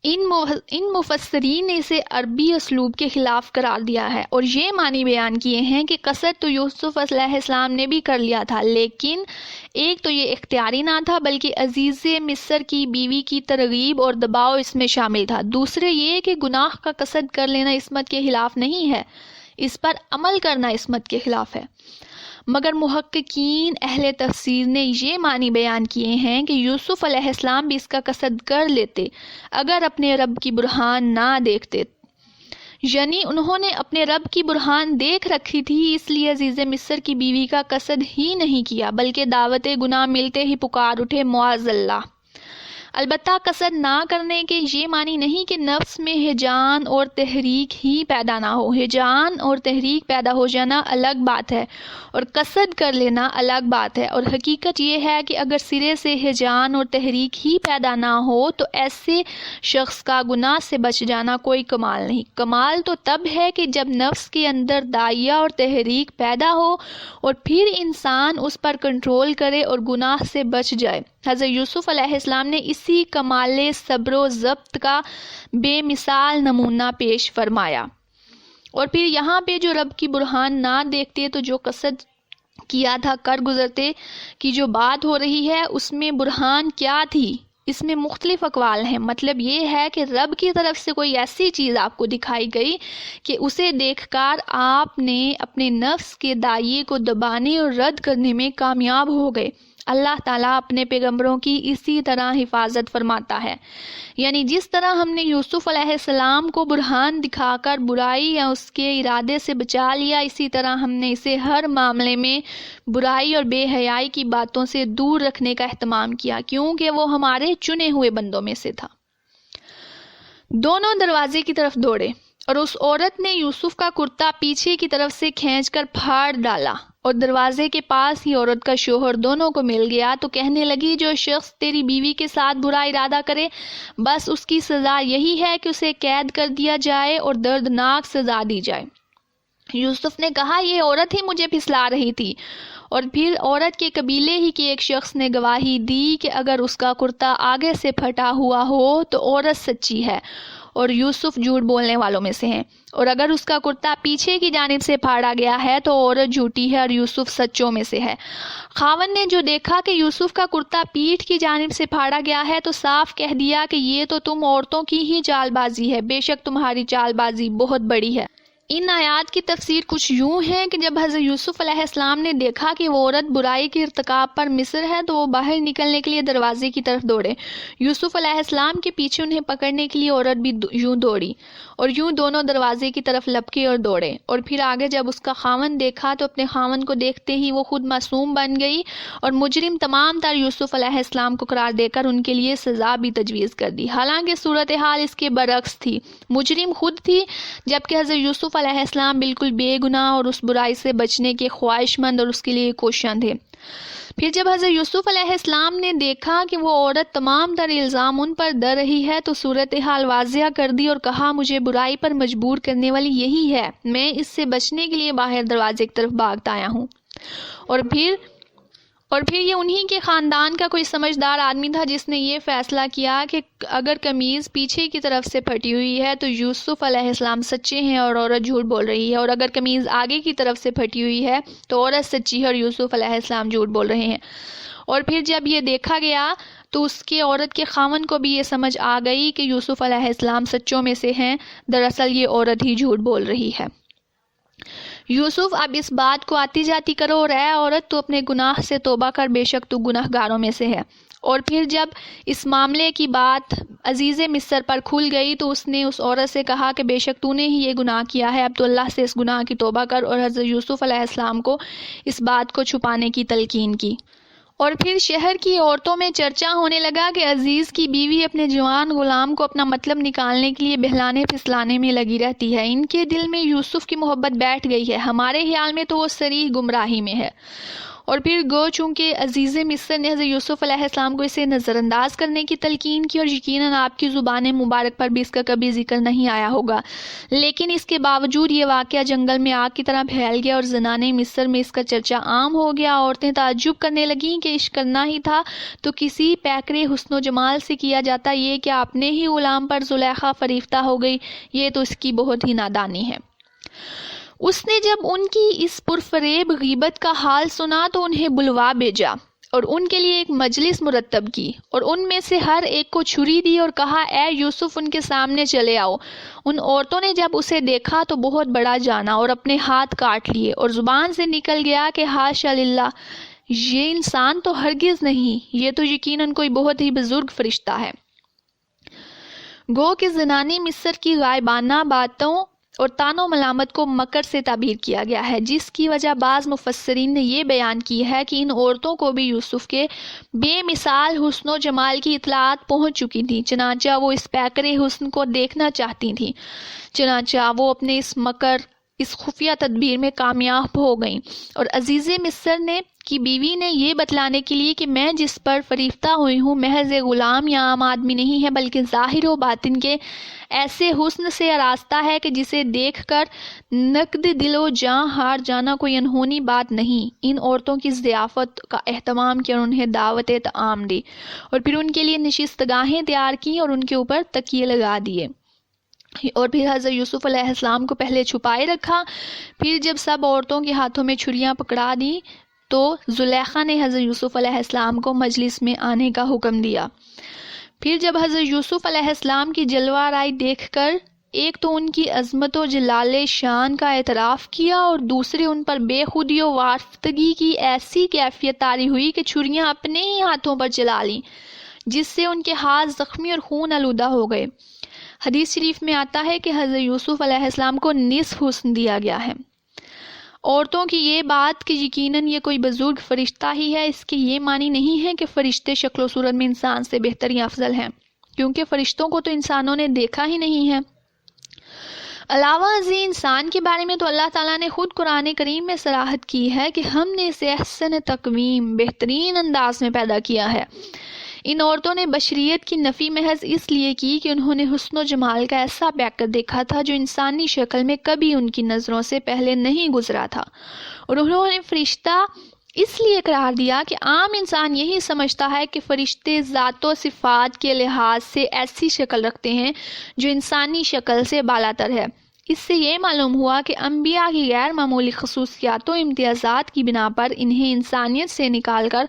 ان مفسرین نے اسے عربی اسلوب کے خلاف قرار دیا ہے اور یہ معنی بیان کیے ہیں کہ قصد تو یوسف علیہ السلام نے بھی کر لیا تھا، لیکن ایک تو یہ اختیاری نہ تھا بلکہ عزیز مصر کی بیوی کی ترغیب اور دباؤ اس میں شامل تھا۔ دوسرے یہ کہ گناہ کا قصد کر لینا عصمت کے خلاف نہیں ہے، اس پر عمل کرنا عصمت کے خلاف ہے۔ مگر محققین اہل تفسیر نے یہ معنی بیان کیے ہیں کہ یوسف علیہ السلام بھی اس کا قصد کر لیتے اگر اپنے رب کی برہان نہ دیکھتے، یعنی انہوں نے اپنے رب کی برہان دیکھ رکھی تھی، اس لیے عزیز مصر کی بیوی کا قصد ہی نہیں کیا بلکہ دعوت گناہ ملتے ہی پکار اٹھے معاذ اللہ۔ البتہ قصد نہ کرنے کے یہ معنی نہیں کہ نفس میں ہیجان اور تحریک ہی پیدا نہ ہو۔ ہیجان اور تحریک پیدا ہو جانا الگ بات ہے اور قصد کر لینا الگ بات ہے، اور حقیقت یہ ہے کہ اگر سرے سے ہیجان اور تحریک ہی پیدا نہ ہو تو ایسے شخص کا گناہ سے بچ جانا کوئی کمال نہیں۔ کمال تو تب ہے کہ جب نفس کے اندر داعیہ اور تحریک پیدا ہو اور پھر انسان اس پر کنٹرول کرے اور گناہ سے بچ جائے۔ حضرت یوسف علیہ السلام نے اسی کمال صبر و ضبط کا بے مثال نمونہ پیش فرمایا۔ اور پھر یہاں پہ جو رب کی برہان نہ دیکھتے تو جو قصد کیا تھا کر گزرتے کی جو بات ہو رہی ہے اس میں برہان کیا تھی، اس میں مختلف اقوال ہیں۔ مطلب یہ ہے کہ رب کی طرف سے کوئی ایسی چیز آپ کو دکھائی گئی کہ اسے دیکھ کر آپ نے اپنے نفس کے داعیے کو دبانے اور رد کرنے میں کامیاب ہو گئے۔ اللہ تعالیٰ اپنے پیغمبروں کی اسی طرح حفاظت فرماتا ہے، یعنی جس طرح ہم نے یوسف علیہ السلام کو برہان دکھا کر برائی یا اس کے ارادے سے بچا لیا، اسی طرح ہم نے اسے ہر معاملے میں برائی اور بے حیائی کی باتوں سے دور رکھنے کا اہتمام کیا، کیونکہ وہ ہمارے چنے ہوئے بندوں میں سے تھا۔ دونوں دروازے کی طرف دوڑے اور اس عورت نے یوسف کا کرتا پیچھے کی طرف سے کھینچ کر پھاڑ ڈالا اور دروازے کے پاس ہی عورت کا شوہر دونوں کو مل گیا، تو کہنے لگی جو شخص تیری بیوی کے ساتھ برا ارادہ کرے بس اس کی سزا یہی ہے کہ اسے قید کر دیا جائے اور دردناک سزا دی جائے۔ یوسف نے کہا یہ عورت ہی مجھے پھسلا رہی تھی، اور پھر عورت کے قبیلے ہی کے ایک شخص نے گواہی دی کہ اگر اس کا کرتا آگے سے پھٹا ہوا ہو تو عورت سچی ہے اور یوسف جھوٹ بولنے والوں میں سے ہیں، اور اگر اس کا کرتا پیچھے کی جانب سے پھاڑا گیا ہے تو عورت جھوٹی ہے اور یوسف سچوں میں سے ہے۔ خاوند نے جو دیکھا کہ یوسف کا کرتا پیٹھ کی جانب سے پھاڑا گیا ہے تو صاف کہہ دیا کہ یہ تو تم عورتوں کی ہی چال بازی ہے، بے شک تمہاری چال بازی بہت بڑی ہے۔ ان آیات کی تفسیر کچھ یوں ہے کہ جب حضرت یوسف علیہ السلام نے دیکھا کہ وہ عورت برائی کے ارتکاب پر مصر ہے تو وہ باہر نکلنے کے لیے دروازے کی طرف دوڑے۔ یوسف علیہ السلام کے پیچھے انہیں پکڑنے کے لیے عورت بھی یوں دوڑی اور یوں دونوں دروازے کی طرف لپکے اور دوڑے، اور پھر آگے جب اس کا خاوند دیکھا تو اپنے خاوند کو دیکھتے ہی وہ خود معصوم بن گئی اور مجرم تمام تر یوسف علیہ السلام کو قرار دے کر ان کے لیے سزا بھی تجویز کر دی۔ حالانکہ صورتحال اس کے برعکس تھی، مجرم خود تھی جبکہ حضرت یوسف علیہ السلام بالکل بے گناہ اور اس برائی سے بچنے کے خواہش مند اور اس کے لیے کوشاں تھے۔ پھر جب حضرت یوسف علیہ السلام نے دیکھا کہ وہ عورت تمام تر الزام ان پر ڈر رہی ہے تو صورتحال واضح کر دی اور کہا مجھے برائی پر مجبور کرنے والی یہی ہے، میں اس سے بچنے کے لیے باہر دروازے کی طرف بھاگتا آیا ہوں۔ اور پھر یہ انہی کے خاندان کا کوئی سمجھدار آدمی تھا جس نے یہ فیصلہ کیا کہ اگر قمیض پیچھے کی طرف سے پھٹی ہوئی ہے تو یوسف علیہ السلام سچے ہیں اور عورت جھوٹ بول رہی ہے، اور اگر قمیض آگے کی طرف سے پھٹی ہوئی ہے تو عورت سچی ہے اور یوسف علیہ السلام جھوٹ بول رہے ہیں۔ اور پھر جب یہ دیکھا گیا تو اس کے عورت کے خاوند کو بھی یہ سمجھ آ گئی کہ یوسف علیہ السلام سچوں میں سے ہیں، دراصل یہ عورت ہی جھوٹ بول رہی ہے۔ یوسف اب اس بات کو آتی جاتی کرو اور اے عورت تو اپنے گناہ سے توبہ کر، بے شک تو گناہ گاروں میں سے ہے۔ اور پھر جب اس معاملے کی بات عزیز مصر پر کھل گئی تو اس نے اس عورت سے کہا کہ بے شک تو نے ہی یہ گناہ کیا ہے، اب تو اللہ سے اس گناہ کی توبہ کر، اور حضرت یوسف علیہ السلام کو اس بات کو چھپانے کی تلقین کی۔ اور پھر شہر کی عورتوں میں چرچا ہونے لگا کہ عزیز کی بیوی اپنے جوان غلام کو اپنا مطلب نکالنے کے لیے بہلانے پھسلانے میں لگی رہتی ہے، ان کے دل میں یوسف کی محبت بیٹھ گئی ہے، ہمارے خیال میں تو وہ صریح گمراہی میں ہے۔ اور پھر گو چونکہ عزیز مصر نے حضرت یوسف علیہ السلام کو اسے نظر انداز کرنے کی تلقین کی، اور یقیناً آپ کی زبان مبارک پر بھی اس کا کبھی ذکر نہیں آیا ہوگا، لیکن اس کے باوجود یہ واقعہ جنگل میں آگ کی طرح پھیل گیا اور زنانِ مصر میں اس کا چرچا عام ہو گیا۔ عورتیں تعجب کرنے لگیں کہ عشق کرنا ہی تھا تو کسی پیکرے حسن و جمال سے کیا جاتا، یہ کہ اپنے ہی غلام پر زلیخا فریفتہ ہو گئی، یہ تو اس کی بہت ہی نادانی ہے۔ اس نے جب ان کی اس پرفریب غیبت کا حال سنا تو انہیں بلوا بھیجا اور ان کے لیے ایک مجلس مرتب کی، اور ان میں سے ہر ایک کو چھری دی اور کہا، اے یوسف ان کے سامنے چلے آؤ۔ ان عورتوں نے جب اسے دیکھا تو بہت بڑا جانا اور اپنے ہاتھ کاٹ لیے، اور زبان سے نکل گیا کہ حاشا للہ، یہ انسان تو ہرگز نہیں، یہ تو یقیناً کوئی بہت ہی بزرگ فرشتہ ہے۔ گو کہ زنانِ مصر کی غائبانہ باتوں اور طعن و ملامت کو مکر سے تعبیر کیا گیا ہے، جس کی وجہ بعض مفسرین نے یہ بیان کی ہے کہ ان عورتوں کو بھی یوسف کے بے مثال حسن و جمال کی اطلاعات پہنچ چکی تھیں، چنانچہ وہ اس پیکرِ حسن کو دیکھنا چاہتی تھیں، چنانچہ وہ اپنے اس مکر، اس خفیہ تدبیر میں کامیاب ہو گئیں، اور عزیز مصر نے کی بیوی نے یہ بتلانے کے لیے کہ میں جس پر فریفتہ ہوئی ہوں محض غلام یا عام آدمی نہیں ہے، بلکہ ظاہر و باطن کے ایسے حسن سے آراستہ ہے کہ جسے دیکھ کر نقد دل و جاں ہار جانا کوئی انہونی بات نہیں۔ ان عورتوں کی ضیافت کا اہتمام کیا اور انہیں دعوت طعام دی، اور پھر ان کے لیے نشستگاہیں تیار کی اور ان کے اوپر تکیے لگا دیے، اور پھر حضرت یوسف علیہ السلام کو پہلے چھپائے رکھا۔ پھر جب سب عورتوں کے ہاتھوں میں چھریاں پکڑا دی تو زلیخا نے حضرت یوسف علیہ السلام کو مجلس میں آنے کا حکم دیا۔ پھر جب حضرت یوسف علیہ السلام کی جلوہ آرائی دیکھ کر ایک تو ان کی عظمت و جلال شان کا اعتراف کیا، اور دوسرے ان پر بے خودی و وارفتگی کی ایسی کیفیت طاری ہوئی کہ چھریاں اپنے ہی ہاتھوں پر چلا لیں، جس سے ان کے ہاتھ زخمی اور خون آلودہ ہو گئے۔ حدیث شریف میں آتا ہے کہ حضرت یوسف علیہ السلام کو نصف حسن دیا گیا ہے۔ عورتوں کی یہ بات کہ یقیناً یہ کوئی بزرگ فرشتہ ہی ہے، اس کے یہ معنی نہیں ہے کہ فرشتے شکل و صورت میں انسان سے بہتر یا افضل ہیں، کیونکہ فرشتوں کو تو انسانوں نے دیکھا ہی نہیں ہے۔ علاوہ ازیں انسان کے بارے میں تو اللہ تعالیٰ نے خود قرآن کریم میں صراحت کی ہے کہ ہم نے اسے احسن تقویم، بہترین انداز میں پیدا کیا ہے۔ ان عورتوں نے بشریت کی نفی محض اس لیے کی کہ انہوں نے حسن و جمال کا ایسا پیکر دیکھا تھا جو انسانی شکل میں کبھی ان کی نظروں سے پہلے نہیں گزرا تھا، اور انہوں نے فرشتہ اس لیے قرار دیا کہ عام انسان یہی سمجھتا ہے کہ فرشتے ذات و صفات کے لحاظ سے ایسی شکل رکھتے ہیں جو انسانی شکل سے بالاتر ہے۔ اس سے یہ معلوم ہوا کہ انبیاء کی غیر معمولی خصوصیات و امتیازات کی بنا پر انہیں انسانیت سے نکال کر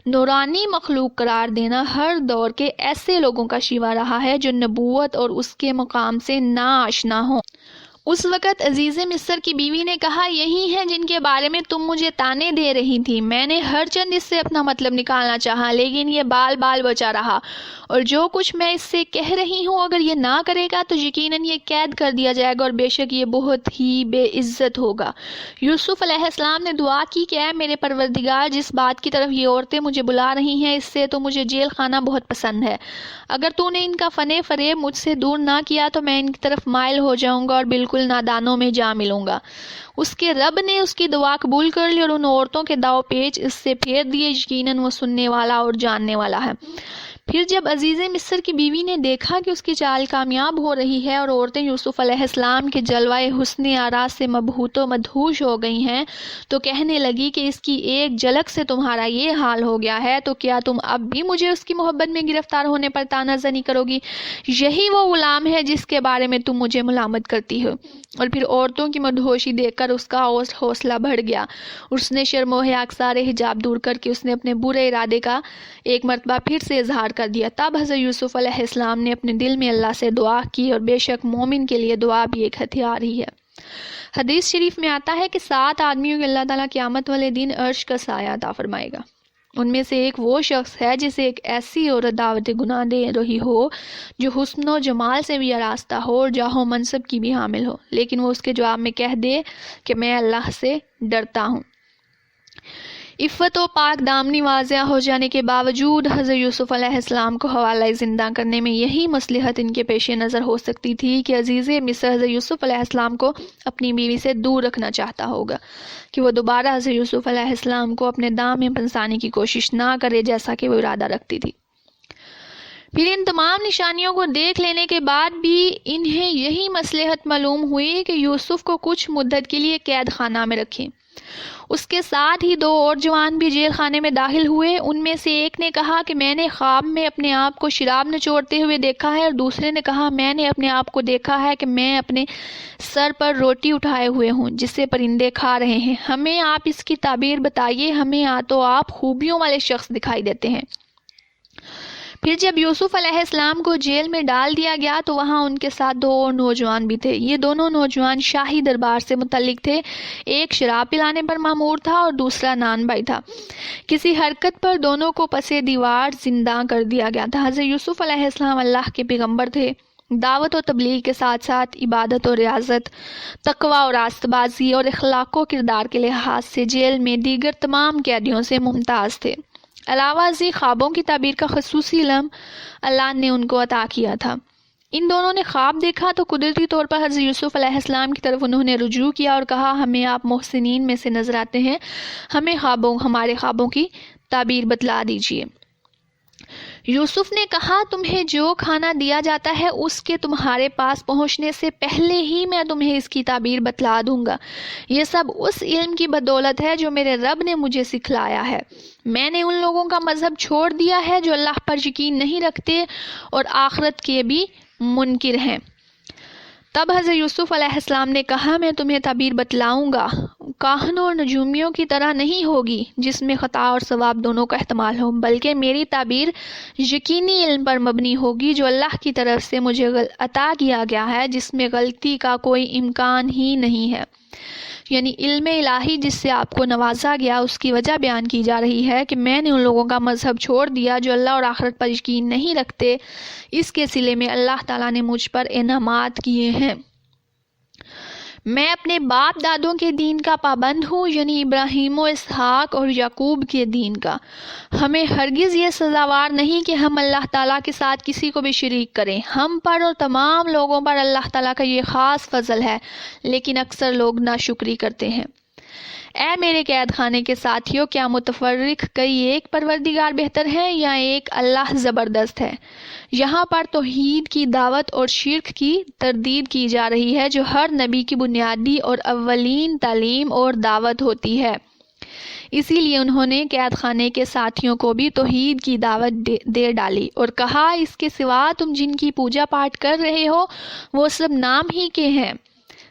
نورانی مخلوق قرار دینا ہر دور کے ایسے لوگوں کا شیوا رہا ہے جو نبوت اور اس کے مقام سے ناآشنا ہوں۔ اس وقت عزیز مصر کی بیوی نے کہا، یہی ہیں جن کے بارے میں تم مجھے طعنے دے رہی تھی، میں نے ہر چند اس سے اپنا مطلب نکالنا چاہا، لیکن یہ بال بال بچا رہا، اور جو کچھ میں اس سے کہہ رہی ہوں اگر یہ نہ کرے گا تو یقیناً یہ قید کر دیا جائے گا، اور بے شک یہ بہت ہی بے عزت ہوگا۔ یوسف علیہ السلام نے دعا کی کہ اے میرے پروردگار، جس بات کی طرف یہ عورتیں مجھے بلا رہی ہیں اس سے تو مجھے جیل خانہ بہت پسند ہے، اگر تو نے ان کا فن فریب مجھ سے دور نہ کیا تو میں ان کی طرف مائل ہو جاؤں گا اور بالکل نادانوں میں جا ملوں گا۔ اس کے رب نے اس کی دعا قبول کر لی اور ان عورتوں کے داؤ پیچ اس سے پھیر دیے، یقیناً وہ سننے والا اور جاننے والا ہے۔ پھر جب عزیز مصر کی بیوی نے دیکھا کہ اس کی چال کامیاب ہو رہی ہے اور عورتیں یوسف علیہ السلام کے جلوہ حسن آرا سے مبہوت و مدہوش ہو گئی ہیں تو کہنے لگی کہ اس کی ایک جھلک سے تمہارا یہ حال ہو گیا ہے تو کیا تم اب بھی مجھے اس کی محبت میں گرفتار ہونے پر طعنہ زنی کرو گی؟ یہی وہ غلام ہے جس کے بارے میں تم مجھے ملامت کرتی ہو۔ اور پھر عورتوں کی مدہوشی دیکھ کر اس کا حوصلہ بڑھ گیا، اس نے شرم و حیا سارے حجاب دور کر کے اس نے اپنے برے ارادے کا ایک مرتبہ پھر سے اظہار کر دیا۔ تب حضرت یوسف علیہ السلام نے اپنے دل میں اللہ سے دعا کی، اور بے شک مومن کے لیے دعا بھی ایک ہتھیار ہی ہے۔ حدیث شریف میں آتا ہے کہ 7 آدمیوں کو اللہ تعالیٰ قیامت والے دن عرش کا سایہ عطا فرمائے گا۔ ان میں سے ایک وہ شخص ہے جسے ایک ایسی عورت دعوت گناہ دے رہی ہو جو حسن و جمال سے بھی آراستہ ہو اور جاہ و منصب کی بھی حامل ہو، لیکن وہ اس کے جواب میں کہہ دے کہ میں اللہ سے ڈرتا ہوں۔ عفت و پاک دامنی واضح ہو جانے کے باوجود حضرت یوسف علیہ السلام کو حوالہ زندہ کرنے میں یہی مصلحت ان کے پیش نظر ہو سکتی تھی کہ عزیز مصر حضرت یوسف علیہ السلام کو اپنی بیوی سے دور رکھنا چاہتا ہوگا کہ وہ دوبارہ حضرت یوسف علیہ السلام کو اپنے دام میں پھنسانے کی کوشش نہ کرے جیسا کہ وہ ارادہ رکھتی تھی۔ پھر ان تمام نشانیوں کو دیکھ لینے کے بعد بھی انہیں یہی مصلحت معلوم ہوئی کہ یوسف کو کچھ مدت کے لیے قید خانہ میں رکھیں۔ اس کے ساتھ ہی 2 اور جوان بھی جیل خانے میں داخل ہوئے۔ ان میں سے ایک نے کہا کہ میں نے خواب میں اپنے آپ کو شراب نچوڑتے ہوئے دیکھا ہے، اور دوسرے نے کہا میں نے اپنے آپ کو دیکھا ہے کہ میں اپنے سر پر روٹی اٹھائے ہوئے ہوں جسے پرندے کھا رہے ہیں۔ ہمیں آپ اس کی تعبیر بتائیے، ہمیں تو آپ خوبیوں والے شخص دکھائی دیتے ہیں۔ پھر جب یوسف علیہ السلام کو جیل میں ڈال دیا گیا تو وہاں ان کے ساتھ 2 اور نوجوان بھی تھے۔ یہ دونوں نوجوان شاہی دربار سے متعلق تھے، ایک شراب پلانے پر مامور تھا اور دوسرا نان بھائی تھا۔ کسی حرکت پر دونوں کو پسے دیوار زندہ کر دیا گیا تھا۔ حضرت یوسف علیہ السلام اللہ کے پیغمبر تھے۔ دعوت و تبلیغ کے ساتھ ساتھ عبادت و ریاضت، تقوی اور راست بازی اور اخلاق و کردار کے لحاظ سے جیل میں دیگر تمام قیدیوں سے ممتاز تھے۔ علاوہ ازیں خوابوں کی تعبیر کا خصوصی علم اللہ نے ان کو عطا کیا تھا۔ ان دونوں نے خواب دیکھا تو قدرتی طور پر حضرت یوسف علیہ السلام کی طرف انہوں نے رجوع کیا اور کہا ہمیں آپ محسنین میں سے نظر آتے ہیں، ہمیں ہمارے خوابوں کی تعبیر بتلا دیجیے۔ یوسف نے کہا تمہیں جو کھانا دیا جاتا ہے اس کے تمہارے پاس پہنچنے سے پہلے ہی میں تمہیں اس کی تعبیر بتلا دوں گا۔ یہ سب اس علم کی بدولت ہے جو میرے رب نے مجھے سکھلایا ہے۔ میں نے ان لوگوں کا مذہب چھوڑ دیا ہے جو اللہ پر یقین نہیں رکھتے اور آخرت کے بھی منکر ہیں۔ تب حضرت یوسف علیہ السلام نے کہا میں تمہیں تعبیر بتلاؤں گا، کاہنوں اور نجومیوں کی طرح نہیں ہوگی جس میں خطا اور ثواب دونوں کا احتمال ہو، بلکہ میری تعبیر یقینی علم پر مبنی ہوگی جو اللہ کی طرف سے مجھے عطا کیا گیا ہے، جس میں غلطی کا کوئی امکان ہی نہیں ہے۔ یعنی علم الہی جس سے آپ کو نوازا گیا اس کی وجہ بیان کی جا رہی ہے کہ میں نے ان لوگوں کا مذہب چھوڑ دیا جو اللہ اور آخرت پر یقین نہیں رکھتے، اس کے صلے میں اللہ تعالیٰ نے مجھ پر انعامات کیے ہیں۔ میں اپنے باپ دادوں کے دین کا پابند ہوں، یعنی ابراہیم و اسحاق اور یعقوب کے دین کا۔ ہمیں ہرگز یہ سزاوار نہیں کہ ہم اللہ تعالیٰ کے ساتھ کسی کو بھی شریک کریں۔ ہم پر اور تمام لوگوں پر اللہ تعالیٰ کا یہ خاص فضل ہے، لیکن اکثر لوگ ناشکری کرتے ہیں۔ اے میرے قید خانے کے ساتھیوں، کیا متفرق کئی ایک پروردگار بہتر ہے یا ایک اللہ زبردست ہے؟ یہاں پر توحید کی دعوت اور شرک کی تردید کی جا رہی ہے جو ہر نبی کی بنیادی اور اولین تعلیم اور دعوت ہوتی ہے۔ اسی لیے انہوں نے قید خانے کے ساتھیوں کو بھی توحید کی دعوت دے ڈالی اور کہا اس کے سوا تم جن کی پوجا پاٹ کر رہے ہو وہ سب نام ہی کے ہیں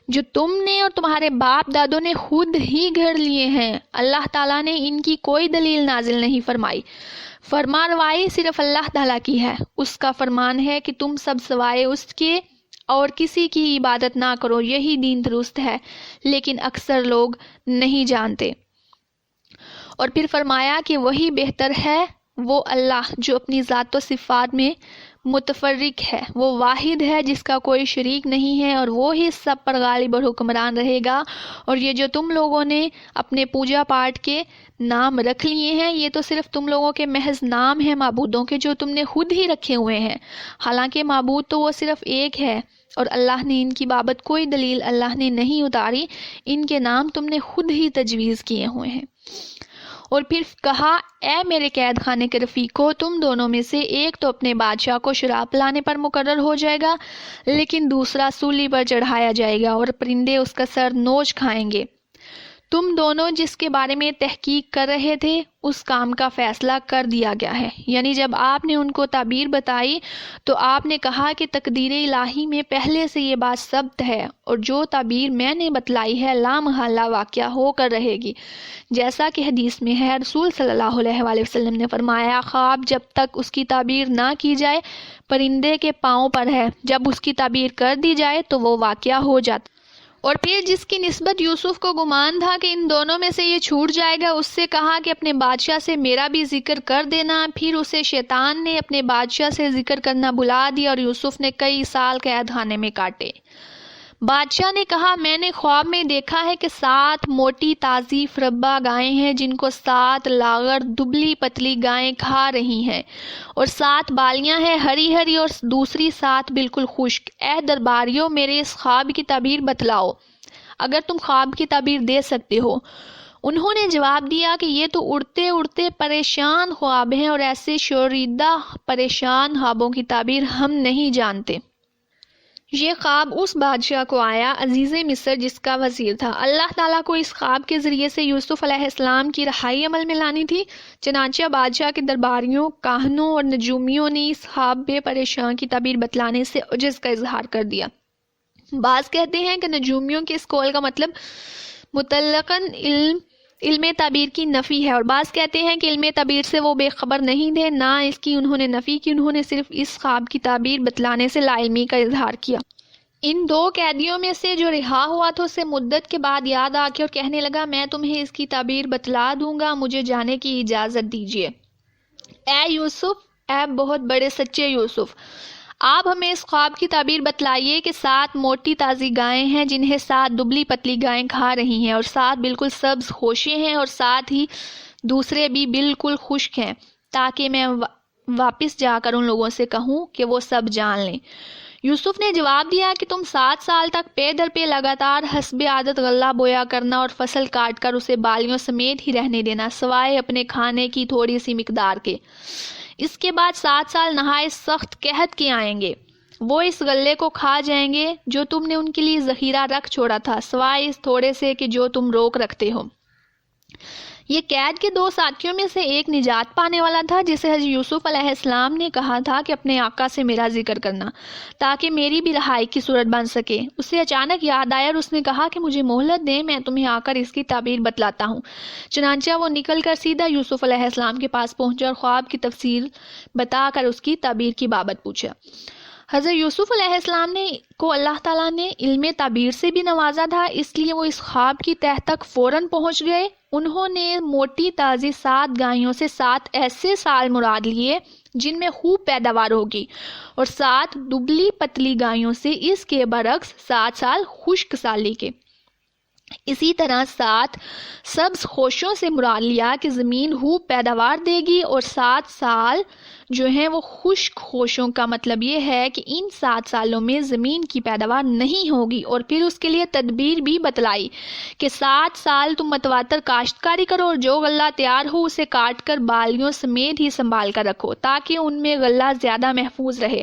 جو تم نے اور تمہارے باپ دادوں نے خود ہی گھڑ لیے ہیں۔ اللہ تعالیٰ نے ان کی کوئی دلیل نازل نہیں فرمائی، فرما روائی صرف اللہ تعالیٰ کی ہے۔ اس کا فرمان ہے کہ تم سب سوائے اس کے اور کسی کی عبادت نہ کرو، یہی دین درست ہے، لیکن اکثر لوگ نہیں جانتے۔ اور پھر فرمایا کہ وہی بہتر ہے، وہ اللہ جو اپنی ذات و صفات میں متفرق ہے، وہ واحد ہے جس کا کوئی شریک نہیں ہے، اور وہ ہی سب پر غالب اور حکمران رہے گا۔ اور یہ جو تم لوگوں نے اپنے پوجا پاٹ کے نام رکھ لیے ہیں یہ تو صرف تم لوگوں کے محض نام ہیں معبودوں کے جو تم نے خود ہی رکھے ہوئے ہیں، حالانکہ معبود تو وہ صرف ایک ہے، اور اللہ نے ان کی بابت کوئی دلیل اللہ نے نہیں اتاری، ان کے نام تم نے خود ہی تجویز کیے ہوئے ہیں۔ اور پھر کہا اے میرے قید خانے کے رفیقو، تم دونوں میں سے ایک تو اپنے بادشاہ کو شراب پلانے پر مقرر ہو جائے گا، لیکن دوسرا سولی پر چڑھایا جائے گا اور پرندے اس کا سر نوچ کھائیں گے۔ تم دونوں جس کے بارے میں تحقیق کر رہے تھے اس کام کا فیصلہ کر دیا گیا ہے۔ یعنی جب آپ نے ان کو تعبیر بتائی تو آپ نے کہا کہ تقدیر الہی میں پہلے سے یہ بات ثبت ہے، اور جو تعبیر میں نے بتلائی ہے لامحالہ واقعہ ہو کر رہے گی، جیسا کہ حدیث میں ہے۔ رسول صلی اللہ علیہ وآلہ وسلم نے فرمایا خواب جب تک اس کی تعبیر نہ کی جائے پرندے کے پاؤں پر ہے، جب اس کی تعبیر کر دی جائے تو وہ واقعہ ہو جاتا۔ اور پھر جس کی نسبت یوسف کو گمان تھا کہ ان دونوں میں سے یہ چھوٹ جائے گا، اس سے کہا کہ اپنے بادشاہ سے میرا بھی ذکر کر دینا۔ پھر اسے شیطان نے اپنے بادشاہ سے ذکر کرنا بلا دیا اور یوسف نے کئی سال قید خانے میں کاٹے۔ بادشاہ نے کہا میں نے خواب میں دیکھا ہے کہ 7 موٹی تازی فربا گائیں ہیں جن کو 7 لاغر دبلی پتلی گائیں کھا رہی ہیں، اور 7 بالیاں ہیں ہری ہری اور دوسری 7 بالکل خشک۔ اے درباریوں، میرے اس خواب کی تعبیر بتلاؤ اگر تم خواب کی تعبیر دے سکتے ہو۔ انہوں نے جواب دیا کہ یہ تو اڑتے اڑتے پریشان خواب ہیں، اور ایسے شوریدہ پریشان خوابوں کی تعبیر ہم نہیں جانتے۔ یہ خواب اس بادشاہ کو آیا عزیز مصر جس کا وزیر تھا۔ اللہ تعالیٰ کو اس خواب کے ذریعے سے یوسف علیہ السلام کی رہائی عمل میں لانی تھی، چنانچہ بادشاہ کے درباریوں، کاہنوں اور نجومیوں نے اس خواب بے پریشان کی تعبیر بتلانے سے عجز کا اظہار کر دیا۔ بعض کہتے ہیں کہ نجومیوں کے اس قول کا مطلب مطلقاً علم تعبیر کی نفی ہے، اور بعض کہتے ہیں کہ علم تعبیر سے وہ بے خبر نہیں تھے، نہ اس کی انہوں نے نفی کی، انہوں نے صرف اس خواب کی تعبیر بتلانے سے لا علمی کا اظہار کیا۔ ان 2 قیدیوں میں سے جو رہا ہوا تھا اسے مدت کے بعد یاد آ کے اور کہنے لگا میں تمہیں اس کی تعبیر بتلا دوں گا، مجھے جانے کی اجازت دیجیے۔ اے یوسف، اے بہت بڑے سچے یوسف، آپ ہمیں اس خواب کی تعبیر بتلائیے کہ 7 موٹی تازی گائیں ہیں جنہیں 7 دبلی پتلی گائیں کھا رہی ہیں، اور 7 بالکل سبز خوشے ہیں، اور ساتھ ہی دوسرے بھی بالکل خشک ہیں، تاکہ میں واپس جا کر ان لوگوں سے کہوں کہ وہ سب جان لیں۔ یوسف نے جواب دیا کہ تم 7 سال تک پے در پے لگاتار حسب عادت غلہ بویا کرنا اور فصل کاٹ کر اسے بالیوں سمیت ہی رہنے دینا سوائے اپنے کھانے کی تھوڑی سی مقدار کے۔ اس کے بعد 7 سال نہایت سخت قحط کے آئیں گے، وہ اس غلے کو کھا جائیں گے جو تم نے ان کے لیے ذخیرہ رکھ چھوڑا تھا سوائے اس تھوڑے سے کہ جو تم روک رکھتے ہو۔ یہ قید کے 2 ساتھیوں میں سے ایک نجات پانے والا تھا جسے حضرت یوسف علیہ السلام نے کہا تھا کہ اپنے آقا سے میرا ذکر کرنا تاکہ میری بھی رہائی کی صورت بن سکے۔ اسے اچانک یاد آیا اور اس نے کہا کہ مجھے مہلت دیں، میں تمہیں آ کر اس کی تعبیر بتلاتا ہوں۔ چنانچہ وہ نکل کر سیدھا یوسف علیہ السلام کے پاس پہنچا اور خواب کی تفصیل بتا کر اس کی تعبیر کی بابت پوچھا۔ حضرت یوسف علیہ السلام کو اللہ تعالیٰ نے علم تعبیر سے بھی نوازا تھا، اس لیے وہ اس خواب کی تہ تک فوراً پہنچ گئے۔ انہوں نے موٹی تازی 7 گائیوں سے 7 ایسے سال مراد لیے جن میں خوب پیداوار ہوگی، اور 7 دبلی پتلی گائیوں سے اس کے برعکس 7 سال خشک سالی کے۔ اسی طرح 7 سبز خوشوں سے مراد لیا کہ زمین خوب پیداوار دے گی، اور 7 سال جو ہیں وہ خشک خوشوں کا مطلب یہ ہے کہ ان 7 سالوں میں زمین کی پیداوار نہیں ہوگی، اور پھر اس کے لیے تدبیر بھی بتلائی کہ 7 سال تم متواتر کاشتکاری کرو اور جو غلہ تیار ہو اسے کاٹ کر بالیوں سمیت ہی سنبھال کر رکھو تاکہ ان میں غلہ زیادہ محفوظ رہے۔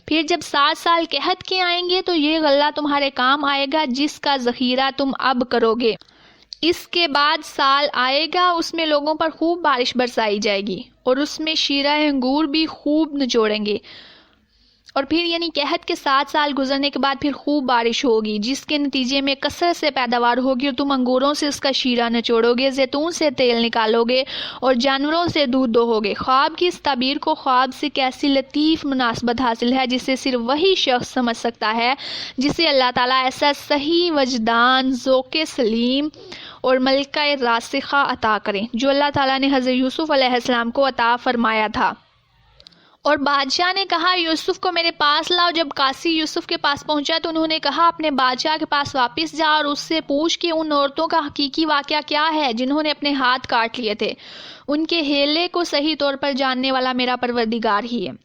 پھر جب 7 سال قحط کے آئیں گے تو یہ غلہ تمہارے کام آئے گا جس کا ذخیرہ تم اب کرو گے۔ اس کے بعد سال آئے گا، اس میں لوگوں پر خوب بارش برسائی جائے گی، اور اس میں شیرہ انگور بھی خوب نچوڑیں گے، اور پھر یعنی قحط کے 7 سال گزرنے کے بعد پھر خوب بارش ہوگی جس کے نتیجے میں کثرت سے پیداوار ہوگی، اور تم انگوروں سے اس کا شیرہ نچوڑو گے، زیتون سے تیل نکالو گے اور جانوروں سے دودھ دوہو گے۔ خواب کی اس تعبیر کو خواب سے کیسی لطیف مناسبت حاصل ہے جسے صرف وہی شخص سمجھ سکتا ہے جسے اللہ تعالیٰ ایسا صحیح وجدان، ذوق سلیم اور ملکہ راسخہ عطا کرے جو اللہ تعالیٰ نے حضرت یوسف علیہ السلام کو عطا فرمایا تھا۔ اور بادشاہ نے کہا یوسف کو میرے پاس لاؤ۔ جب قاصی یوسف کے پاس پہنچا تو انہوں نے کہا اپنے بادشاہ کے پاس واپس جا اور اس سے پوچھ کہ ان عورتوں کا حقیقی واقعہ کیا ہے جنہوں نے اپنے ہاتھ کاٹ لیے تھے، ان کے ہیلے کو صحیح طور پر جاننے والا میرا پروردگار ہی ہے۔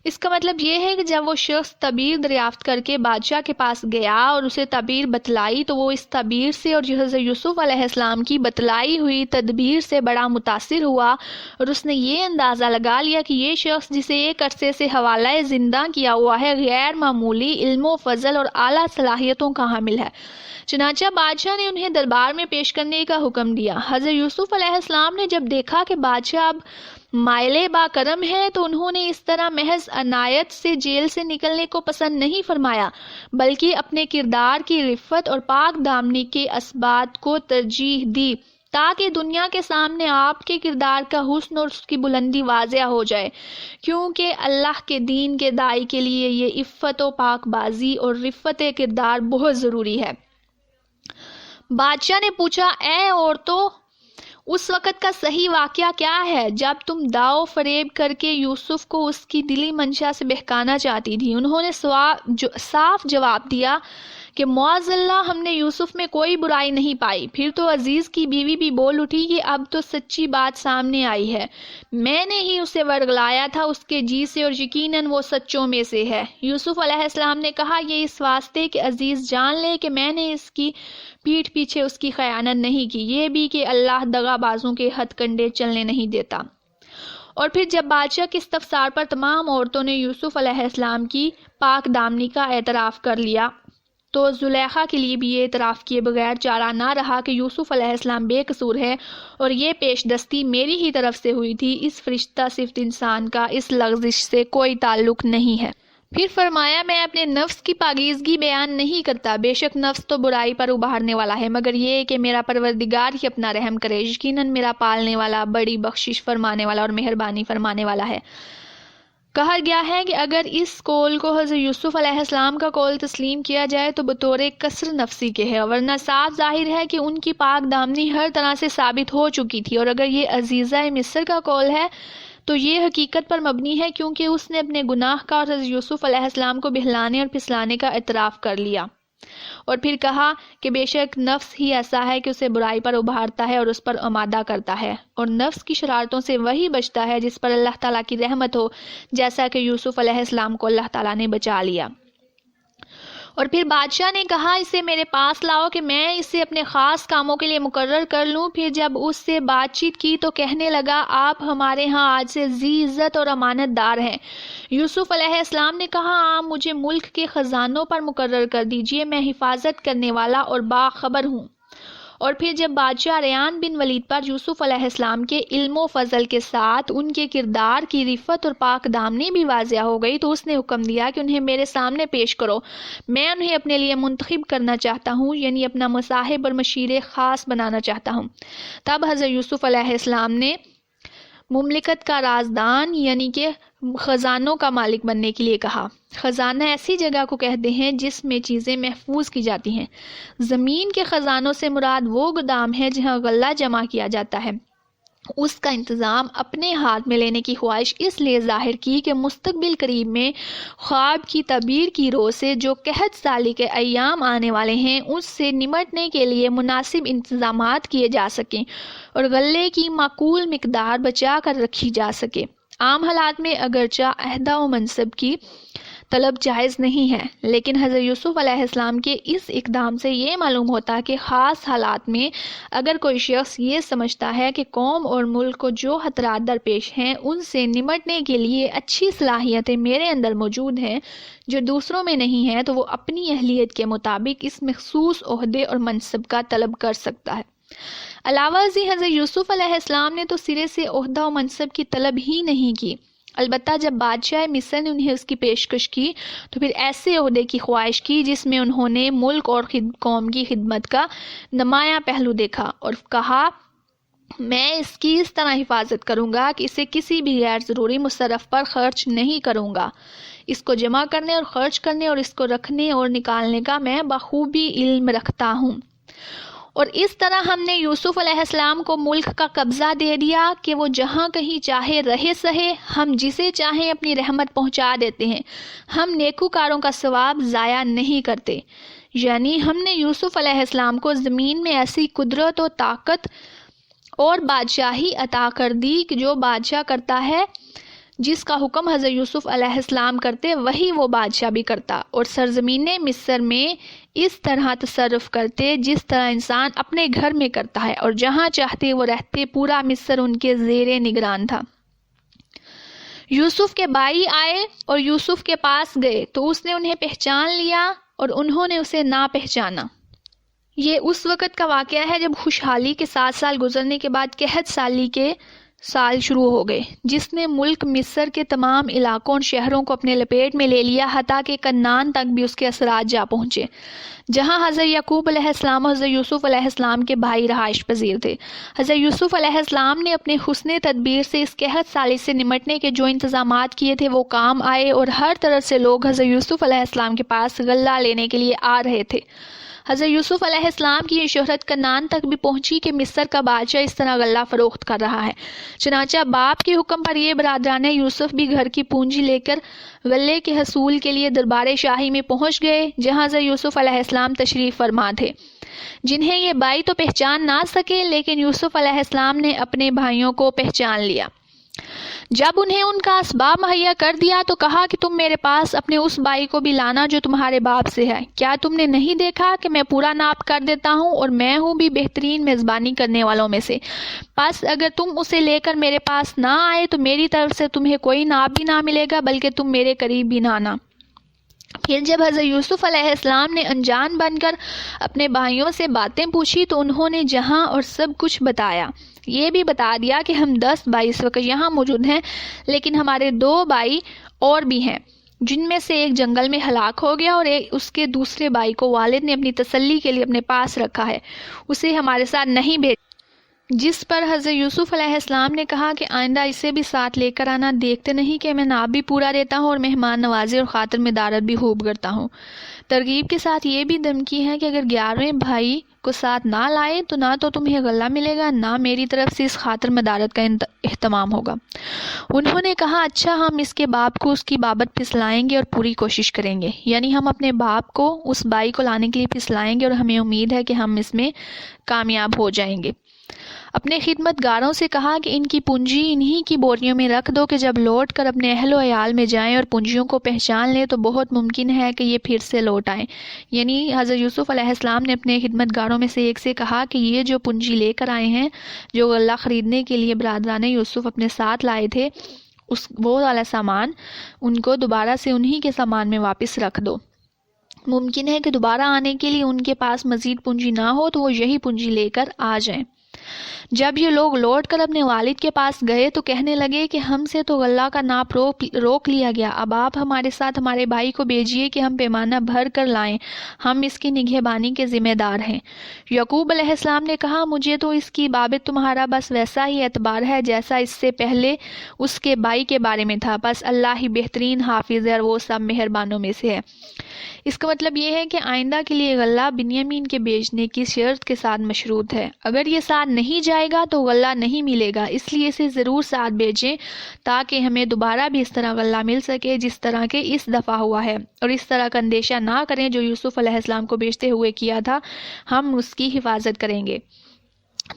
اس کا مطلب یہ ہے کہ جب وہ شخص تعبیر دریافت کر کے بادشاہ کے پاس گیا اور اسے تعبیر بتلائی تو وہ اس تعبیر سے اور حضرت یوسف علیہ السلام کی بتلائی ہوئی تدبیر سے بڑا متاثر ہوا، اور اس نے یہ اندازہ لگا لیا کہ یہ شخص جسے ایک عرصے سے حوالہ زندہ کیا ہوا ہے غیر معمولی علم و فضل اور اعلیٰ صلاحیتوں کا حامل ہے۔ چنانچہ بادشاہ نے انہیں دربار میں پیش کرنے کا حکم دیا۔ حضرت یوسف علیہ السلام نے جب دیکھا کہ بادشاہ اب مائل با کرم ہے تو انہوں نے اس طرح محض عنایت سے جیل سے نکلنے کو پسند نہیں فرمایا، بلکہ اپنے کردار کی رفت اور پاک دامنی کے اثبات کو ترجیح دی تاکہ دنیا کے سامنے آپ کے کردار کا حسن اور اس کی بلندی واضح ہو جائے، کیونکہ اللہ کے دین کے داعی کے لیے یہ عفت و پاک بازی اور رفت کردار بہت ضروری ہے۔ بادشاہ نے پوچھا اے عورتوں، اس وقت کا صحیح واقعہ کیا ہے جب تم داؤ فریب کر کے یوسف کو اس کی دلی منشا سے بہکانا چاہتی تھی؟ انہوں نے صاف جواب دیا کہ معاذ اللہ ہم نے یوسف میں کوئی برائی نہیں پائی۔ پھر تو عزیز کی بیوی بھی بول اٹھی کہ اب تو سچی بات سامنے آئی ہے، میں نے ہی اسے ورگلایا تھا اس کے جی سے، اور یقیناً وہ سچوں میں سے ہے۔ یوسف علیہ السلام نے کہا یہ اس واسطے کہ عزیز جان لے کہ میں نے اس کی پیٹھ پیچھے اس کی خیانت نہیں کی، یہ بھی کہ اللہ دغا بازوں کے ہتھ کنڈے چلنے نہیں دیتا۔ اور پھر جب بادشاہ کے استفسار پر تمام عورتوں نے یوسف علیہ السلام کی پاک دامنی کا اعتراف کر لیا تو زلیخا کے لیے بھی یہ اعتراف کیے بغیر چارہ نہ رہا کہ یوسف علیہ السلام بے قصور ہے اور یہ پیش دستی میری ہی طرف سے ہوئی تھی، اس فرشتہ صفت انسان کا اس لغزش سے کوئی تعلق نہیں ہے۔ پھر فرمایا میں اپنے نفس کی پاکیزگی بیان نہیں کرتا، بے شک نفس تو برائی پر ابھارنے والا ہے، مگر یہ کہ میرا پروردگار ہی اپنا رحم کرے، یقیناً میرا پالنے والا بڑی بخشش فرمانے والا اور مہربانی فرمانے والا ہے۔ کہا گیا ہے کہ اگر اس قول کو حضرت یوسف علیہ السلام کا قول تسلیم کیا جائے تو بطور کسر نفسی کے ہے، ورنہ صاف ظاہر ہے کہ ان کی پاک دامنی ہر طرح سے ثابت ہو چکی تھی، اور اگر یہ عزیزہ مصر کا قول ہے تو یہ حقیقت پر مبنی ہے کیونکہ اس نے اپنے گناہ کا اور حضرت یوسف علیہ السلام کو بہلانے اور پھسلانے کا اعتراف کر لیا، اور پھر کہا کہ بے شک نفس ہی ایسا ہے کہ اسے برائی پر ابھارتا ہے اور اس پر آمادہ کرتا ہے، اور نفس کی شرارتوں سے وہی بچتا ہے جس پر اللہ تعالیٰ کی رحمت ہو، جیسا کہ یوسف علیہ السلام کو اللہ تعالیٰ نے بچا لیا۔ اور پھر بادشاہ نے کہا اسے میرے پاس لاؤ کہ میں اسے اپنے خاص کاموں کے لیے مقرر کر لوں۔ پھر جب اس سے بات چیت کی تو کہنے لگا آپ ہمارے ہاں آج سے ذی عزت اور امانت دار ہیں۔ یوسف علیہ السلام نے کہا آپ مجھے ملک کے خزانوں پر مقرر کر دیجئے، میں حفاظت کرنے والا اور باخبر ہوں۔ اور پھر جب بادشاہ ریان بن ولید پر یوسف علیہ السلام کے علم و فضل کے ساتھ ان کے کردار کی رفت اور پاک دامنی بھی واضح ہو گئی تو اس نے حکم دیا کہ انہیں میرے سامنے پیش کرو، میں انہیں اپنے لیے منتخب کرنا چاہتا ہوں، یعنی اپنا مصاحب اور مشیر خاص بنانا چاہتا ہوں۔ تب حضرت یوسف علیہ السلام نے مملکت کا رازدان یعنی کہ خزانوں کا مالک بننے کے لیے کہا۔ خزانہ ایسی جگہ کو کہتے ہیں جس میں چیزیں محفوظ کی جاتی ہیں۔ زمین کے خزانوں سے مراد وہ گودام ہے جہاں غلہ جمع کیا جاتا ہے۔ اس کا انتظام اپنے ہاتھ میں لینے کی خواہش اس لیے ظاہر کی کہ مستقبل قریب میں خواب کی تعبیر کی رو سے جو قحط سالی کے ایام آنے والے ہیں اس سے نمٹنے کے لیے مناسب انتظامات کیے جا سکیں اور غلے کی معقول مقدار بچا کر رکھی جا سکے۔ عام حالات میں اگرچہ عہدہ و منصب کی طلب جائز نہیں ہے، لیکن حضرت یوسف علیہ السلام کے اس اقدام سے یہ معلوم ہوتا کہ خاص حالات میں اگر کوئی شخص یہ سمجھتا ہے کہ قوم اور ملک کو جو خطرات درپیش ہیں ان سے نمٹنے کے لیے اچھی صلاحیتیں میرے اندر موجود ہیں جو دوسروں میں نہیں ہیں، تو وہ اپنی اہلیت کے مطابق اس مخصوص عہدے اور منصب کا طلب کر سکتا ہے۔ علاوہ ازیں حضرت یوسف علیہ السلام نے تو سرے سے عہدہ و منصب کی طلب ہی نہیں کی، البتہ جب بادشاہ مصر نے انہیں اس کی پیشکش کی تو پھر ایسے عہدے کی خواہش کی جس میں انہوں نے ملک اور قوم کی خدمت کا نمایاں پہلو دیکھا اور کہا میں اس کی اس طرح حفاظت کروں گا کہ اسے کسی بھی غیر ضروری مصرف پر خرچ نہیں کروں گا، اس کو جمع کرنے اور خرچ کرنے اور اس کو رکھنے اور نکالنے کا میں بخوبی علم رکھتا ہوں۔ اور اس طرح ہم نے یوسف علیہ السلام کو ملک کا قبضہ دے دیا کہ وہ جہاں کہیں چاہے رہے سہے، ہم جسے چاہیں اپنی رحمت پہنچا دیتے ہیں، ہم نیکوکاروں کا ثواب ضائع نہیں کرتے۔ یعنی ہم نے یوسف علیہ السلام کو زمین میں ایسی قدرت و طاقت اور بادشاہی عطا کر دی کہ جو بادشاہ کرتا ہے جس کا حکم حضرت یوسف علیہ السلام کرتے وہی وہ بادشاہ بھی کرتا، اور سرزمین مصر میں اس طرح تصرف کرتے جس طرح انسان اپنے گھر میں کرتا ہے، اور جہاں چاہتے وہ رہتے، پورا مصر ان کے زیر نگران تھا۔ یوسف کے بھائی آئے اور یوسف کے پاس گئے تو اس نے انہیں پہچان لیا اور انہوں نے اسے نہ پہچانا۔ یہ اس وقت کا واقعہ ہے جب خوشحالی کے 7 سال گزرنے کے بعد قحط سالی کے سال شروع ہو گئے، جس نے ملک مصر کے تمام علاقوں اور شہروں کو اپنے لپیٹ میں لے لیا، حتیٰ کہ کنعان تک بھی اس کے اثرات جا پہنچے، جہاں حضرت یعقوب علیہ السلام اور حضرت یوسف علیہ السلام کے بھائی رہائش پذیر تھے۔ حضرت یوسف علیہ السلام نے اپنے حسن تدبیر سے اس قحط سالی سے نمٹنے کے جو انتظامات کیے تھے وہ کام آئے، اور ہر طرف سے لوگ حضرت یوسف علیہ السلام کے پاس غلہ لینے کے لیے آ رہے تھے۔ حضرت یوسف علیہ السلام کی یہ شہرت کنعان تک بھی پہنچی کہ مصر کا بادشاہ اس طرح غلہ فروخت کر رہا ہے۔ چنانچہ باپ کے حکم پر یہ برادران یوسف بھی گھر کی پونجی لے کر غلے کے حصول کے لیے دربار شاہی میں پہنچ گئے، جہاں حضرت یوسف علیہ السلام تشریف فرما تھے، جنہیں یہ بھائی تو پہچان نہ سکے، لیکن یوسف علیہ السلام نے اپنے بھائیوں کو پہچان لیا۔ جب انہیں ان کا اسباب مہیا کر دیا تو کہا کہ تم میرے پاس اپنے اس بھائی کو بھی لانا جو تمہارے باپ سے ہے۔ کیا تم نے نہیں دیکھا کہ میں پورا ناپ کر دیتا ہوں، اور میں ہوں بھی بہترین میزبانی کرنے والوں میں سے؟ پس اگر تم اسے لے کر میرے پاس نہ آئے تو میری طرف سے تمہیں کوئی ناپ بھی نہ ملے گا، بلکہ تم میرے قریب بھی نہ آنا۔ پھر جب حضرت یوسف علیہ السلام نے انجان بن کر اپنے بھائیوں سے باتیں پوچھی تو انہوں نے جہاں اور سب کچھ بتایا۔ یہ بھی بتا دیا کہ ہم 10 بھائی اس وقت یہاں موجود ہیں، لیکن ہمارے 2 بھائی اور بھی ہیں، جن میں سے ایک جنگل میں ہلاک ہو گیا، اور اس کے دوسرے بھائی کو والد نے اپنی تسلی کے لیے اپنے پاس رکھا ہے، اسے ہمارے ساتھ نہیں بھیج۔ جس پر حضرت یوسف علیہ السلام نے کہا کہ آئندہ اسے بھی ساتھ لے کر آنا، دیکھتے نہیں کہ میں ناپ بھی پورا دیتا ہوں اور مہمان نوازی اور خاطر مدارت بھی خوب کرتا ہوں۔ ترغیب کے ساتھ یہ بھی دھمکی ہے کہ اگر 11ویں بھائی کو ساتھ نہ لائے تو نہ تو تمہیں غلہ ملے گا، نہ میری طرف سے اس خاطر مدارت کا اہتمام ہوگا۔ انہوں نے کہا اچھا، ہم اس کے باپ کو اس کی بابت پھسلائیں گے اور پوری کوشش کریں گے، یعنی ہم اپنے باپ کو اس بھائی کو لانے کے لیے پھسلائیں گے، اور ہمیں امید ہے کہ ہم اس میں کامیاب ہو جائیں گے۔ اپنے خدمت گاروں سے کہا کہ ان کی پونجی انہی کی بوریوں میں رکھ دو کہ جب لوٹ کر اپنے اہل و عیال میں جائیں اور پونجیوں کو پہچان لیں تو بہت ممکن ہے کہ یہ پھر سے لوٹ آئیں۔ یعنی حضرت یوسف علیہ السلام نے اپنے خدمت گاروں میں سے ایک سے کہا کہ یہ جو پونجی لے کر آئے ہیں، جو غلہ خریدنے کے لیے برادران یوسف اپنے ساتھ لائے تھے، وہ والا سامان ان کو دوبارہ سے انہی کے سامان میں واپس رکھ دو۔ ممکن ہے کہ دوبارہ آنے کے لیے ان کے پاس مزید پونجی نہ ہو تو وہ یہی پونجی لے کر آ جائیں۔ جب یہ لوگ لوٹ کر اپنے والد کے پاس گئے تو کہنے لگے کہ ہم سے تو غلہ کا ناپ روک لیا گیا، اب آپ ہمارے ساتھ ہمارے بھائی کو بھیجیے کہ ہم پیمانہ بھر کر لائیں، ہم اس کی نگہبانی کے ذمہ دار ہیں۔ یعقوب علیہ السلام نے کہا مجھے تو اس کی بابت تمہارا بس ویسا ہی اعتبار ہے جیسا اس سے پہلے اس کے بھائی کے بارے میں تھا، بس اللہ ہی بہترین حافظ ہے اور وہ سب مہربانوں میں سے ہے۔ اس کا مطلب یہ ہے کہ آئندہ کے لیے غلہ بنیامین کے بیچنے کی شرط کے ساتھ مشروط ہے، اگر یہ ساتھ نہیں جائے گا تو غلہ نہیں ملے گا، اس لیے اسے ضرور ساتھ بھیجیں تاکہ ہمیں دوبارہ بھی اس طرح غلہ مل سکے جس طرح کے اس دفعہ ہوا ہے، اور اس طرح کا اندیشہ نہ کریں جو یوسف علیہ السلام کو بیچتے ہوئے کیا تھا، ہم اس کی حفاظت کریں گے۔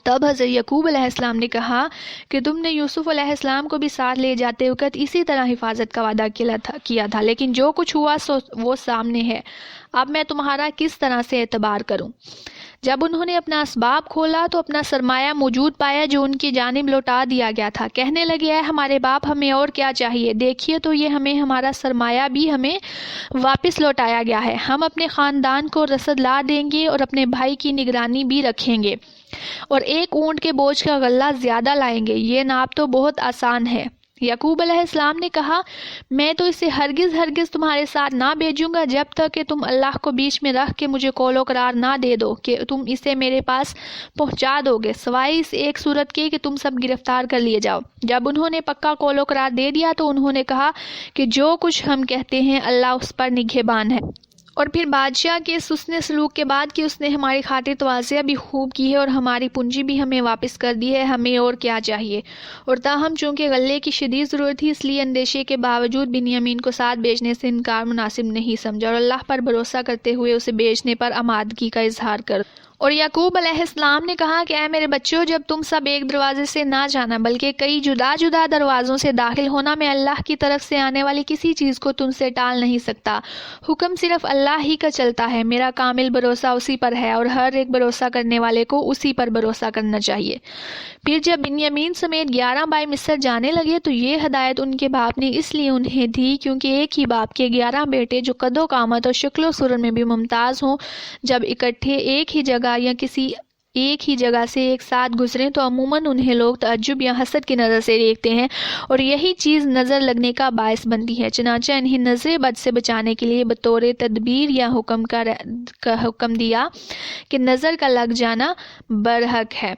تب حضرت یعقوب علیہ السلام نے کہا کہ تم نے یوسف علیہ السلام کو بھی ساتھ لے جاتے وقت اسی طرح حفاظت کا وعدہ کیا تھا، لیکن جو کچھ ہوا وہ سامنے ہے، اب میں تمہارا کس طرح سے اعتبار کروں؟ جب انہوں نے اپنا اسباب کھولا تو اپنا سرمایہ موجود پایا جو ان کی جانب لوٹا دیا گیا تھا۔ کہنے لگے اے ہمارے باپ، ہمیں اور کیا چاہیے؟ دیکھیے تو یہ ہمارا سرمایہ بھی ہمیں واپس لوٹایا گیا ہے، ہم اپنے خاندان کو رسد لا دیں گے اور اپنے بھائی کی نگرانی بھی رکھیں گے، اور 1 اونٹ کے بوجھ کا غلہ زیادہ لائیں گے، یہ ناپ تو بہت آسان ہے۔ یعقوب علیہ السلام نے کہا میں تو اسے ہرگز تمہارے ساتھ نہ بھیجوں گا جب تک کہ تم اللہ کو بیچ میں رکھ کے مجھے قول و قرار نہ دے دو کہ تم اسے میرے پاس پہنچا دو گے، سوائے اس ایک صورت کے کہ تم سب گرفتار کر لیے جاؤ۔ جب انہوں نے پکا قول و قرار دے دیا تو انہوں نے کہا کہ جو کچھ ہم کہتے ہیں اللہ اس پر نگہبان ہے۔ اور پھر بادشاہ کے اس حسن سلوک کے بعد کہ اس نے ہماری خاطر توازیہ بھی خوب کی ہے اور ہماری پونجی بھی ہمیں واپس کر دی ہے، ہمیں اور کیا چاہیے؟ اور تاہم چونکہ غلے کی شدید ضرورت تھی، اس لیے اندیشے کے باوجود بنیامین کو ساتھ بھیجنے سے انکار مناسب نہیں سمجھا، اور اللہ پر بھروسہ کرتے ہوئے اسے بیچنے پر آمادگی کا اظہار کر۔ اور یعقوب علیہ السلام نے کہا کہ اے میرے بچوں، جب تم سب ایک دروازے سے نہ جانا بلکہ کئی جدا جدا دروازوں سے داخل ہونا، میں اللہ کی طرف سے آنے والی کسی چیز کو تم سے ٹال نہیں سکتا، حکم صرف اللہ ہی کا چلتا ہے، میرا کامل بھروسہ اسی پر ہے اور ہر ایک بھروسہ کرنے والے کو اسی پر بھروسہ کرنا چاہیے۔ پھر جب بنیامین سمیت 11 بھائی مصر جانے لگے تو یہ ہدایت ان کے باپ نے اس لیے انہیں دی کیونکہ ایک ہی باپ کے 11 بیٹے جو قد و قامت اور شکل و صورت میں بھی ممتاز ہوں، جب اکٹھے ایک ہی جگہ یا کسی ایک ہی جگہ سے ایک ساتھ گزریں تو عموماً انہیں لوگ تعجب یا حسد کی نظر سے دیکھتے ہیں، اور یہی چیز نظر لگنے کا باعث بنتی ہے، چنانچہ انہیں نظر بد سے بچانے کے لیے بطور تدبیر یا حکم دیا کہ نظر کا لگ جانا برحق ہے۔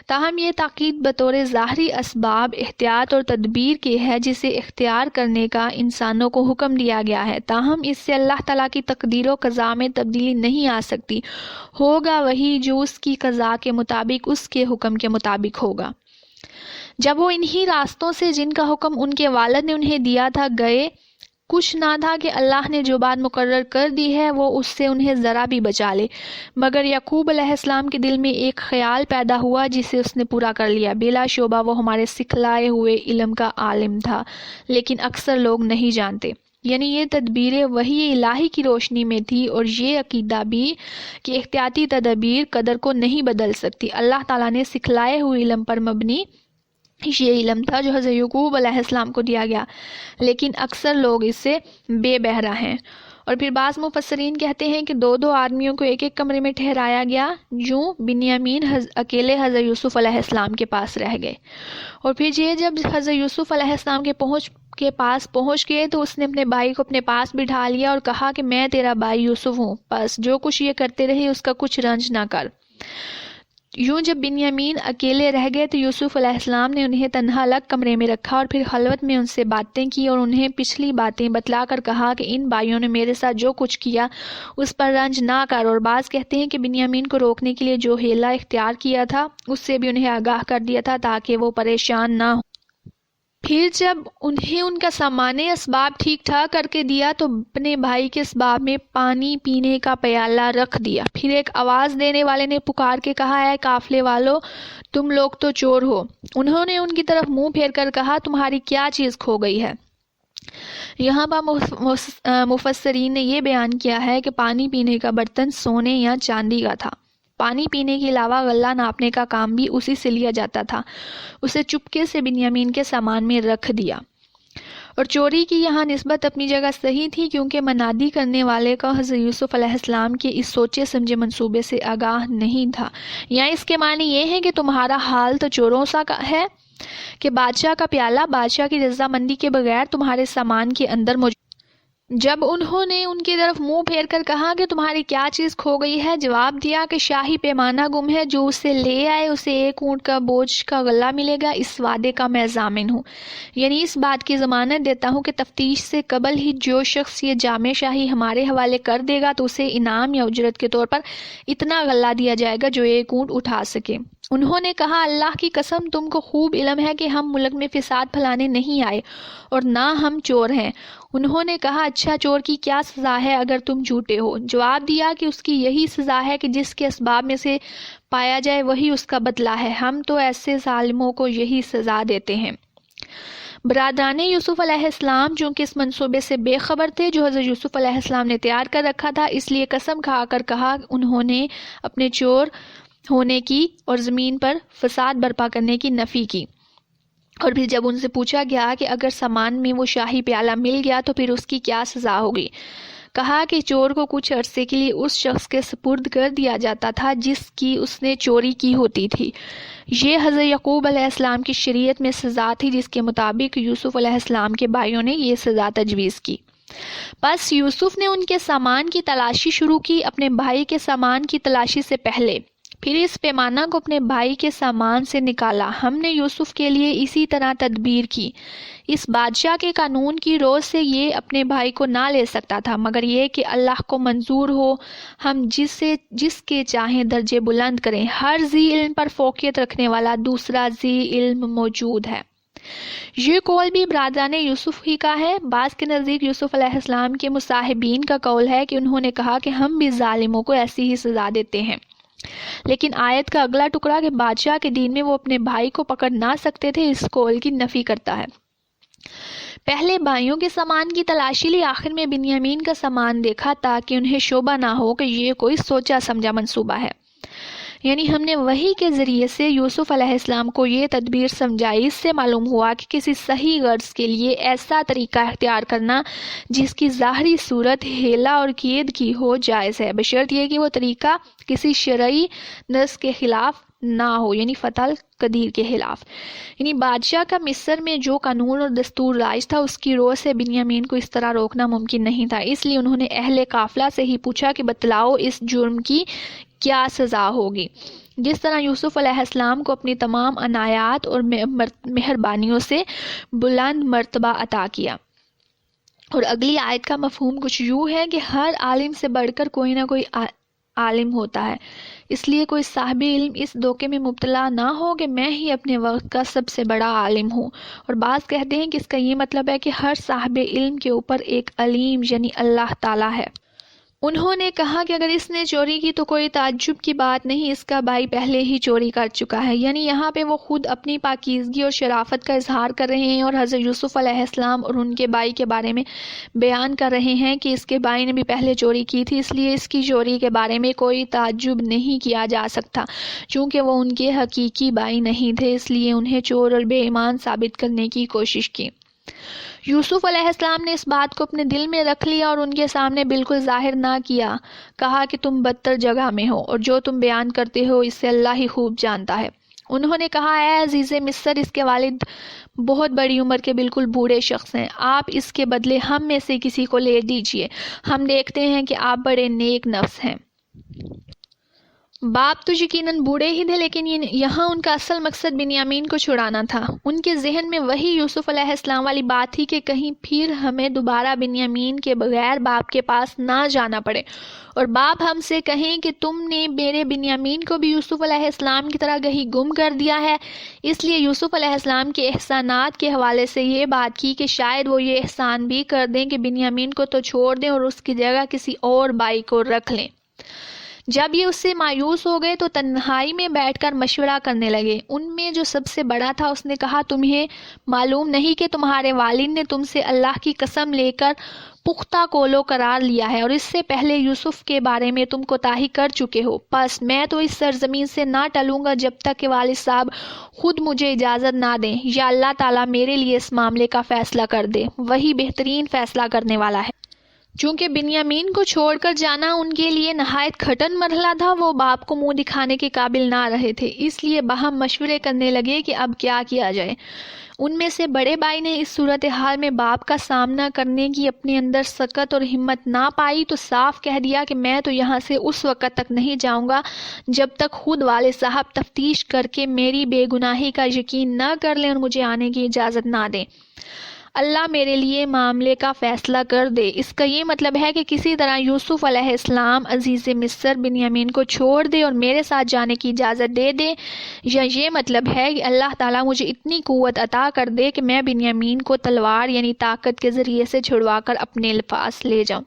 تاہم یہ تاکید بطور ظاہری اسباب احتیاط اور تدبیر کی ہے جسے اختیار کرنے کا انسانوں کو حکم دیا گیا ہے، تاہم اس سے اللہ تعالیٰ کی تقدیر و قضاء میں تبدیلی نہیں آ سکتی، ہوگا وہی جو اس کی قضاء کے مطابق اس کے حکم کے مطابق ہوگا۔ جب وہ انہی راستوں سے جن کا حکم ان کے والد نے انہیں دیا تھا گئے، کچھ نہ تھا کہ اللہ نے جو بات مقرر کر دی ہے وہ اس سے انہیں ذرا بھی بچا لے، مگر یعقوب علیہ السلام کے دل میں ایک خیال پیدا ہوا جسے اس نے پورا کر لیا۔ بلا شبہ وہ ہمارے سکھلائے ہوئے علم کا عالم تھا، لیکن اکثر لوگ نہیں جانتے۔ یعنی یہ تدبیریں وحی الہی کی روشنی میں تھی، اور یہ عقیدہ بھی کہ احتیاطی تدابیر قدر کو نہیں بدل سکتی۔ اللہ تعالیٰ نے سکھلائے ہوئے علم پر مبنی یہ علم تھا جو حضرت یعقوب علیہ السلام کو دیا گیا، لیکن اکثر لوگ اس سے بے بہرہ ہیں۔ اور پھر بعض مفسرین کہتے ہیں کہ دو آدمیوں کو ایک ایک کمرے میں ٹھہرایا گیا، جو بنیامین اکیلے حضرت یوسف علیہ السلام کے پاس رہ گئے۔ اور پھر یہ جب حضرت یوسف علیہ السلام کے پاس پہنچ گئے تو اس نے اپنے بھائی کو اپنے پاس بٹھا لیا اور کہا کہ میں تیرا بھائی یوسف ہوں، بس جو کچھ یہ کرتے رہے اس کا کچھ رنج نہ کر۔ یوں جب بنیامین اکیلے رہ گئے تو یوسف علیہ السلام نے انہیں تنہا الگ کمرے میں رکھا اور پھر خلوت میں ان سے باتیں کی اور انہیں پچھلی باتیں بتلا کر کہا کہ ان بھائیوں نے میرے ساتھ جو کچھ کیا اس پر رنج نہ کر۔ اور بعض کہتے ہیں کہ بنیامین کو روکنے کے لیے جو حیلہ اختیار کیا تھا اس سے بھی انہیں آگاہ کر دیا تھا تاکہ وہ پریشان نہ ہو۔ پھر جب انہیں ان کا سامان اسباب ٹھیک ٹھاک کر کے دیا تو اپنے بھائی کے اسباب میں پانی پینے کا پیالہ رکھ دیا۔ پھر ایک آواز دینے والے نے پکار کے کہا، اے قافلے والو، تم لوگ تو چور ہو۔ انہوں نے ان کی طرف منہ پھیر کر کہا، تمہاری کیا چیز کھو گئی ہے؟ یہاں پر مفسرین نے یہ بیان کیا ہے کہ پانی پینے کا برتن سونے یا چاندی کا تھا۔ پانی پینے کے علاوہ غلہ ناپنے کا کام بھی اسی سے لیا جاتا تھا۔ اسے چپکے سے بنیامین کے سامان میں رکھ دیا۔ اور چوری کی یہاں نسبت اپنی جگہ صحیح تھی، کیونکہ منادی کرنے والے کا حضرت یوسف علیہ السلام کے اس سوچے سمجھے منصوبے سے آگاہ نہیں تھا۔ یا اس کے معنی یہ ہے کہ تمہارا حال تو چوروں سا ہے کہ بادشاہ کا پیالہ بادشاہ کی رضامندی کے بغیر تمہارے سامان کے اندر موجود۔ جب انہوں نے ان کی طرف منہ پھیر کر کہا کہ تمہاری کیا چیز کھو گئی ہے، جواب دیا کہ شاہی پیمانہ گم ہے، جو اسے لے آئے اسے 1 اونٹ کا بوجھ کا غلہ ملے گا، اس وعدے کا میں ضامن ہوں۔ یعنی اس بات کی ضمانت دیتا ہوں کہ تفتیش سے قبل ہی جو شخص یہ جامع شاہی ہمارے حوالے کر دے گا تو اسے انعام یا اجرت کے طور پر اتنا غلہ دیا جائے گا جو 1 اونٹ اٹھا سکے۔ انہوں نے کہا، اللہ کی قسم تم کو خوب علم ہے کہ ہم ملک میں فساد پھیلانے نہیں آئے اور نہ ہم چور ہیں۔ انہوں نے کہا، اچھا چور کی کیا سزا ہے اگر تم جھوٹے ہو؟ جواب دیا کہ اس کی یہی سزا ہے کہ جس کے اسباب میں سے پایا جائے وہی اس کا بدلہ ہے، ہم تو ایسے ظالموں کو یہی سزا دیتے ہیں۔ برادران یوسف علیہ السلام چونکہ اس منصوبے سے بے خبر تھے جو حضرت یوسف علیہ السلام نے تیار کر رکھا تھا، اس لیے قسم کھا کر کہا انہوں نے اپنے چور ہونے کی اور زمین پر فساد برپا کرنے کی نفی کی۔ اور پھر جب ان سے پوچھا گیا کہ اگر سامان میں وہ شاہی پیالہ مل گیا تو پھر اس کی کیا سزا ہوگی، کہا کہ چور کو کچھ عرصے کے لیے اس شخص کے سپرد کر دیا جاتا تھا جس کی اس نے چوری کی ہوتی تھی۔ یہ حضرت یعقوب علیہ السلام کی شریعت میں سزا تھی جس کے مطابق یوسف علیہ السلام کے بھائیوں نے یہ سزا تجویز کی۔ بس یوسف نے ان کے سامان کی تلاشی شروع کی اپنے بھائی کے سامان کی تلاشی سے پہلے، پھر اس پیمانہ کو اپنے بھائی کے سامان سے نکالا۔ ہم نے یوسف کے لیے اسی طرح تدبیر کی۔ اس بادشاہ کے قانون کی روز سے یہ اپنے بھائی کو نہ لے سکتا تھا، مگر یہ کہ اللہ کو منظور ہو ہم جس کے چاہیں درجے بلند کریں۔ ہر ذی علم پر فوقیت رکھنے والا دوسرا ذی علم موجود ہے۔ یہ قول بھی برادران یوسف ہی کا ہے۔ بعض کے نزدیک یوسف علیہ السلام کے مصاحبین کا قول ہے کہ انہوں نے کہا کہ ہم بھی ظالموں کو ایسی ہی سزا دیتے ہیں، لیکن آیت کا اگلا ٹکڑا کہ بادشاہ کے دین میں وہ اپنے بھائی کو پکڑ نہ سکتے تھے اس قول کی نفی کرتا ہے۔ پہلے بھائیوں کے سامان کی تلاشی لی، آخر میں بنیامین کا سامان دیکھا تاکہ انہیں شبہ نہ ہو کہ یہ کوئی سوچا سمجھا منصوبہ ہے۔ یعنی ہم نے وحی کے ذریعے سے یوسف علیہ السلام کو یہ تدبیر سمجھائی۔ اس سے معلوم ہوا کہ کسی صحیح غرض کے لیے ایسا طریقہ اختیار کرنا جس کی ظاہری صورت ہیلا اور کید کی ہو جائز ہے، بشرط یہ کہ وہ طریقہ کسی شرعی نص کے خلاف نہ ہو، یعنی فتح القدیر کے خلاف۔ یعنی بادشاہ کا مصر میں جو قانون اور دستور رائج تھا اس کی روح سے بنیامین کو اس طرح روکنا ممکن نہیں تھا، اس لیے انہوں نے اہل قافلہ سے ہی پوچھا کہ بتلاؤ اس جرم کی کیا سزا ہوگی۔ جس طرح یوسف علیہ السلام کو اپنی تمام عنایات اور مہربانیوں سے بلند مرتبہ عطا کیا۔ اور اگلی آیت کا مفہوم کچھ یوں ہے کہ ہر عالم سے بڑھ کر کوئی نہ کوئی عالم ہوتا ہے، اس لیے کوئی صاحب علم اس دھوکے میں مبتلا نہ ہو کہ میں ہی اپنے وقت کا سب سے بڑا عالم ہوں۔ اور بعض کہتے ہیں کہ اس کا یہ مطلب ہے کہ ہر صاحب علم کے اوپر ایک علیم یعنی اللہ تعالیٰ ہے۔ انہوں نے کہا کہ اگر اس نے چوری کی تو کوئی تعجب کی بات نہیں، اس کا بھائی پہلے ہی چوری کر چکا ہے۔ یعنی یہاں پہ وہ خود اپنی پاکیزگی اور شرافت کا اظہار کر رہے ہیں اور حضرت یوسف علیہ السلام اور ان کے بھائی کے بارے میں بیان کر رہے ہیں کہ اس کے بھائی نے بھی پہلے چوری کی تھی، اس لیے اس کی چوری کے بارے میں کوئی تعجب نہیں کیا جا سکتا۔ چونکہ وہ ان کے حقیقی بھائی نہیں تھے، اس لیے انہیں چور اور بے ایمان ثابت کرنے کی کوشش کی۔ یوسف علیہ السلام نے اس بات کو اپنے دل میں رکھ لیا اور ان کے سامنے بالکل ظاہر نہ کیا۔ کہا کہ تم بدتر جگہ میں ہو اور جو تم بیان کرتے ہو اس سے اللہ ہی خوب جانتا ہے۔ انہوں نے کہا، اے عزیز مصر، اس کے والد بہت بڑی عمر کے بالکل بوڑھے شخص ہیں، آپ اس کے بدلے ہم میں سے کسی کو لے دیجئے، ہم دیکھتے ہیں کہ آپ بڑے نیک نفس ہیں۔ باپ تو یقیناً بوڑھے ہی تھے، لیکن یہاں ان کا اصل مقصد بنیامین کو چھڑانا تھا۔ ان کے ذہن میں وہی یوسف علیہ السلام والی بات تھی کہ کہیں پھر ہمیں دوبارہ بنیامین کے بغیر باپ کے پاس نہ جانا پڑے اور باپ ہم سے کہیں کہ تم نے میرے بنیامین کو بھی یوسف علیہ السلام کی طرح کہیں گم کر دیا ہے۔ اس لیے یوسف علیہ السلام کے احسانات کے حوالے سے یہ بات کی کہ شاید وہ یہ احسان بھی کر دیں کہ بنیامین کو تو چھوڑ دیں اور اس کی جگہ کسی اور بھائی کو رکھ لیں۔ جب یہ اس سے مایوس ہو گئے تو تنہائی میں بیٹھ کر مشورہ کرنے لگے۔ ان میں جو سب سے بڑا تھا اس نے کہا، تمہیں معلوم نہیں کہ تمہارے والد نے تم سے اللہ کی قسم لے کر پختہ قولو قرار لیا ہے اور اس سے پہلے یوسف کے بارے میں تم کوتاہی کر چکے ہو، پس میں تو اس سرزمین سے نہ ٹلوں گا جب تک کہ والد صاحب خود مجھے اجازت نہ دیں، یا اللہ تعالیٰ میرے لیے اس معاملے کا فیصلہ کر دے، وہی بہترین فیصلہ کرنے والا ہے۔ چونکہ بنیامین کو چھوڑ کر جانا ان کے لیے نہایت کھٹن مرحلہ تھا، وہ باپ کو منہ دکھانے کے قابل نہ رہے تھے، اس لیے باہم مشورے کرنے لگے کہ اب کیا کیا جائے۔ ان میں سے بڑے بھائی نے اس صورتحال میں باپ کا سامنا کرنے کی اپنے اندر سکت اور ہمت نہ پائی تو صاف کہہ دیا کہ میں تو یہاں سے اس وقت تک نہیں جاؤں گا جب تک خود والد صاحب تفتیش کر کے میری بے گناہی کا یقین نہ کر لیں اور مجھے آنے کی اجازت نہ دیں۔ اللہ میرے لیے معاملے کا فیصلہ کر دے۔ اس کا یہ مطلب ہے کہ کسی طرح یوسف علیہ السلام عزیز مصر بنیامین کو چھوڑ دے اور میرے ساتھ جانے کی اجازت دے دے، یا یہ مطلب ہے کہ اللہ تعالیٰ مجھے اتنی قوت عطا کر دے کہ میں بنیامین کو تلوار یعنی طاقت کے ذریعے سے چھڑوا کر اپنے پاس لے جاؤں۔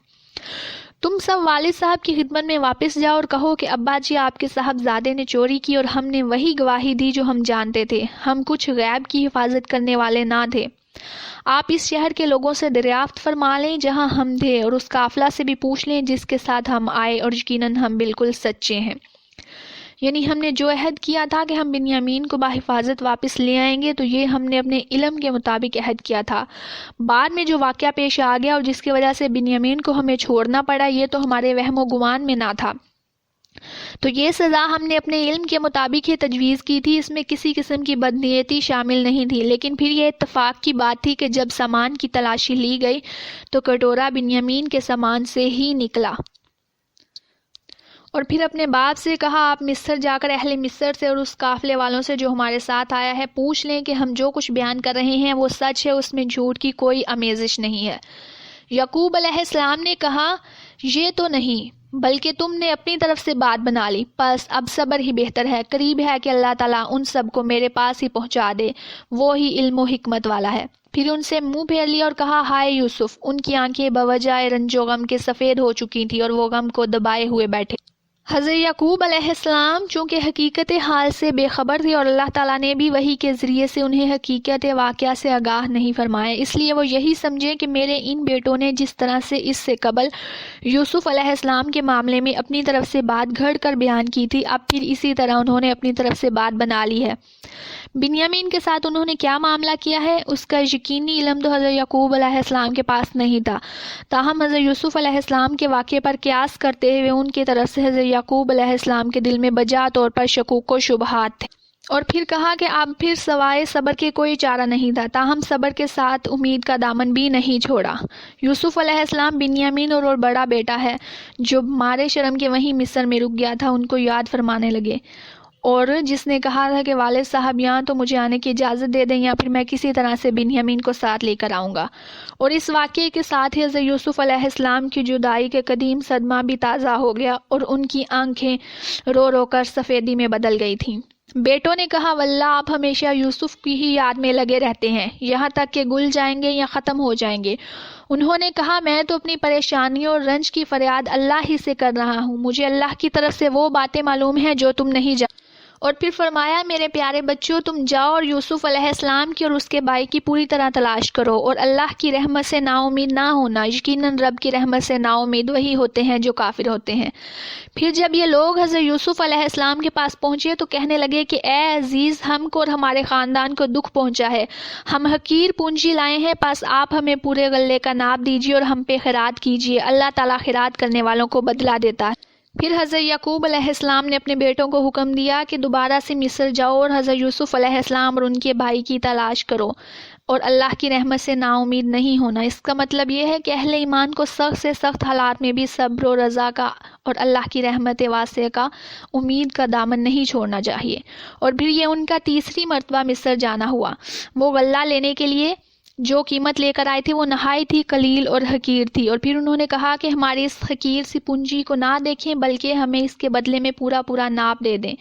تم سب والد صاحب کی خدمت میں واپس جاؤ اور کہو کہ ابا جی آپ کے صاحبزادے نے چوری کی اور ہم نے وہی گواہی دی جو ہم جانتے تھے، ہم کچھ غیب کی حفاظت کرنے والے نہ تھے۔ آپ اس شہر کے لوگوں سے دریافت فرما لیں جہاں ہم تھے اور اس قافلہ سے بھی پوچھ لیں جس کے ساتھ ہم آئے، اور یقیناً ہم بالکل سچے ہیں۔ یعنی ہم نے جو عہد کیا تھا کہ ہم بنیامین کو بحفاظت واپس لے آئیں گے تو یہ ہم نے اپنے علم کے مطابق عہد کیا تھا۔ بعد میں جو واقعہ پیش آ گیا اور جس کی وجہ سے بنیامین کو ہمیں چھوڑنا پڑا، یہ تو ہمارے وہم و گمان میں نہ تھا، تو یہ سزا ہم نے اپنے علم کے مطابق ہی تجویز کی تھی، اس میں کسی قسم کی بدنیتی شامل نہیں تھی۔ لیکن پھر یہ اتفاق کی بات تھی کہ جب سامان کی تلاشی لی گئی تو کٹورا بنیامین کے سامان سے ہی نکلا۔ اور پھر اپنے باپ سے کہا، آپ مصر جا کر اہل مصر سے اور اس قافلے والوں سے جو ہمارے ساتھ آیا ہے پوچھ لیں کہ ہم جو کچھ بیان کر رہے ہیں وہ سچ ہے، اس میں جھوٹ کی کوئی آمیزش نہیں ہے۔ یعقوب علیہ السلام نے کہا، یہ تو نہیں، بلکہ تم نے اپنی طرف سے بات بنا لی، بس اب صبر ہی بہتر ہے، قریب ہے کہ اللہ تعالیٰ ان سب کو میرے پاس ہی پہنچا دے، وہ ہی علم و حکمت والا ہے۔ پھر ان سے منہ پھیر لیا اور کہا، ہائے یوسف! ان کی آنکھیں بوجہ رنج و غم کے سفید ہو چکی تھیں اور وہ غم کو دبائے ہوئے بیٹھے۔ حضرت یعقوب علیہ السلام چونکہ حقیقت حال سے بے خبر تھے اور اللہ تعالیٰ نے بھی وحی کے ذریعے سے انہیں حقیقت واقعہ سے آگاہ نہیں فرمایا، اس لیے وہ یہی سمجھے کہ میرے ان بیٹوں نے جس طرح سے اس سے قبل یوسف علیہ السلام کے معاملے میں اپنی طرف سے بات گھڑ کر بیان کی تھی، اب پھر اسی طرح انہوں نے اپنی طرف سے بات بنا لی ہے۔ بنیامین کے ساتھ انہوں نے کیا معاملہ کیا ہے اس کا یقینی علم تو حضرت یعقوب علیہ السلام کے پاس نہیں تھا، تاہم حضرت یوسف علیہ السلام کے واقعے پر قیاس کرتے ہوئے ان کی طرف سے حضرت یعقوب علیہ السلام کے دل میں بجا طور پر شکوک و شبہات تھے۔ اور پھر کہا کہ اب پھر سوائے صبر کے کوئی چارہ نہیں تھا، تاہم صبر کے ساتھ امید کا دامن بھی نہیں چھوڑا۔ یوسف علیہ السلام بنیامین اور بڑا بیٹا ہے جو مارے شرم کے وہیں مصر میں رک گیا تھا، ان کو یاد فرمانے لگے اور جس نے کہا تھا کہ والد صاحب یہاں تو مجھے آنے کی اجازت دے دیں یا پھر میں کسی طرح سے بنیامین کو ساتھ لے کر آؤں گا۔ اور اس واقعے کے ساتھ ہی حضرت یوسف علیہ السلام کی جدائی کے قدیم صدمہ بھی تازہ ہو گیا اور ان کی آنکھیں رو رو کر سفیدی میں بدل گئی تھیں۔ بیٹوں نے کہا واللہ آپ ہمیشہ یوسف کی ہی یاد میں لگے رہتے ہیں، یہاں تک کہ گل جائیں گے یا ختم ہو جائیں گے۔ انہوں نے کہا میں تو اپنی پریشانی اور رنج کی فریاد اللہ ہی سے کر رہا ہوں، مجھے اللہ کی طرف سے وہ باتیں معلوم ہیں جو تم نہیں جانتے۔ اور پھر فرمایا میرے پیارے بچوں تم جاؤ اور یوسف علیہ السلام کی اور اس کے بھائی کی پوری طرح تلاش کرو اور اللہ کی رحمت سے نا امید نہ ہونا، یقیناً رب کی رحمت سے نا امید وہی ہوتے ہیں جو کافر ہوتے ہیں۔ پھر جب یہ لوگ حضرت یوسف علیہ السلام کے پاس پہنچے تو کہنے لگے کہ اے عزیز ہم کو اور ہمارے خاندان کو دکھ پہنچا ہے، ہم حقیر پونجی لائے ہیں، پس آپ ہمیں پورے غلے کا ناپ دیجیے اور ہم پہ خیرات کیجیے، اللہ تعالیٰ خیرات کرنے والوں کو بدلہ دیتا ہے۔ پھر حضرت یعقوب علیہ السلام نے اپنے بیٹوں کو حکم دیا کہ دوبارہ سے مصر جاؤ اور حضرت یوسف علیہ السلام اور ان کے بھائی کی تلاش کرو اور اللہ کی رحمت سے نا امید نہیں ہونا۔ اس کا مطلب یہ ہے کہ اہل ایمان کو سخت سے سخت حالات میں بھی صبر و رضا کا اور اللہ کی رحمت واسعہ کا امید کا دامن نہیں چھوڑنا چاہیے۔ اور پھر یہ ان کا تیسری مرتبہ مصر جانا ہوا۔ وہ غلہ لینے کے لیے جو قیمت لے کر آئے تھے وہ نہایت ہی قلیل اور حقیر تھی، اور پھر انہوں نے کہا کہ ہماری اس حقیر سی پونجی کو نہ دیکھیں بلکہ ہمیں اس کے بدلے میں پورا ناپ دے دیں،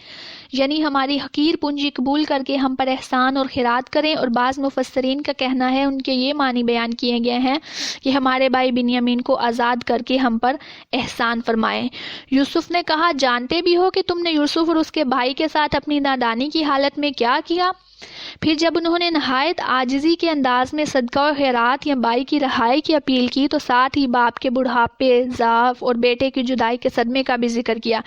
یعنی ہماری حقیر پونجی قبول کر کے ہم پر احسان اور خیرات کریں۔ اور بعض مفسرین کا کہنا ہے ان کے یہ معنی بیان کیے گئے ہیں کہ ہمارے بھائی بنیامین کو آزاد کر کے ہم پر احسان فرمائیں۔ یوسف نے کہا جانتے بھی ہو کہ تم نے یوسف اور اس کے بھائی کے ساتھ اپنی نادانی کی حالت میں کیا کیا؟ پھر جب انہوں نے نہایت عاجزی کے انداز میں صدقہ و خیرات یا بھائی کی رہائی کی اپیل کی تو ساتھ ہی باپ کے بڑھاپے، ضعف اور بیٹے کی جدائی کے صدمے کا بھی ذکر کیا،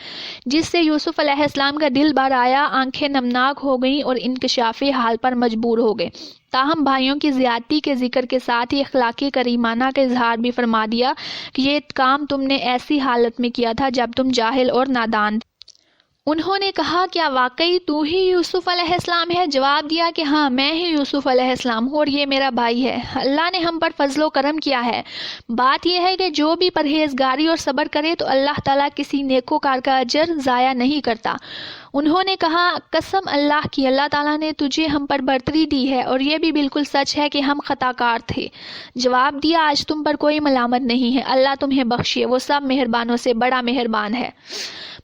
جس سے یوسف علیہ السلام کا دل بھر آیا، آنکھیں نمناک ہو گئیں اور انکشاف حال پر مجبور ہو گئے۔ تاہم بھائیوں کی زیادتی کے ذکر کے ساتھ ہی اخلاقی کریمانہ کا اظہار بھی فرما دیا کہ یہ کام تم نے ایسی حالت میں کیا تھا جب تم جاہل اور نادان تھے۔ انہوں نے کہا کیا واقعی تو ہی یوسف علیہ السلام ہے؟ جواب دیا کہ ہاں میں ہی یوسف علیہ السلام ہوں اور یہ میرا بھائی ہے، اللہ نے ہم پر فضل و کرم کیا ہے۔ بات یہ ہے کہ جو بھی پرہیزگاری اور صبر کرے تو اللہ تعالیٰ کسی نیکوکار کا اجر ضائع نہیں کرتا۔ انہوں نے کہا قسم اللہ کی اللہ تعالیٰ نے تجھے ہم پر برتری دی ہے اور یہ بھی بالکل سچ ہے کہ ہم خطا کار تھے۔ جواب دیا آج تم پر کوئی ملامت نہیں ہے، اللہ تمہیں بخشے، وہ سب مہربانوں سے بڑا مہربان ہے۔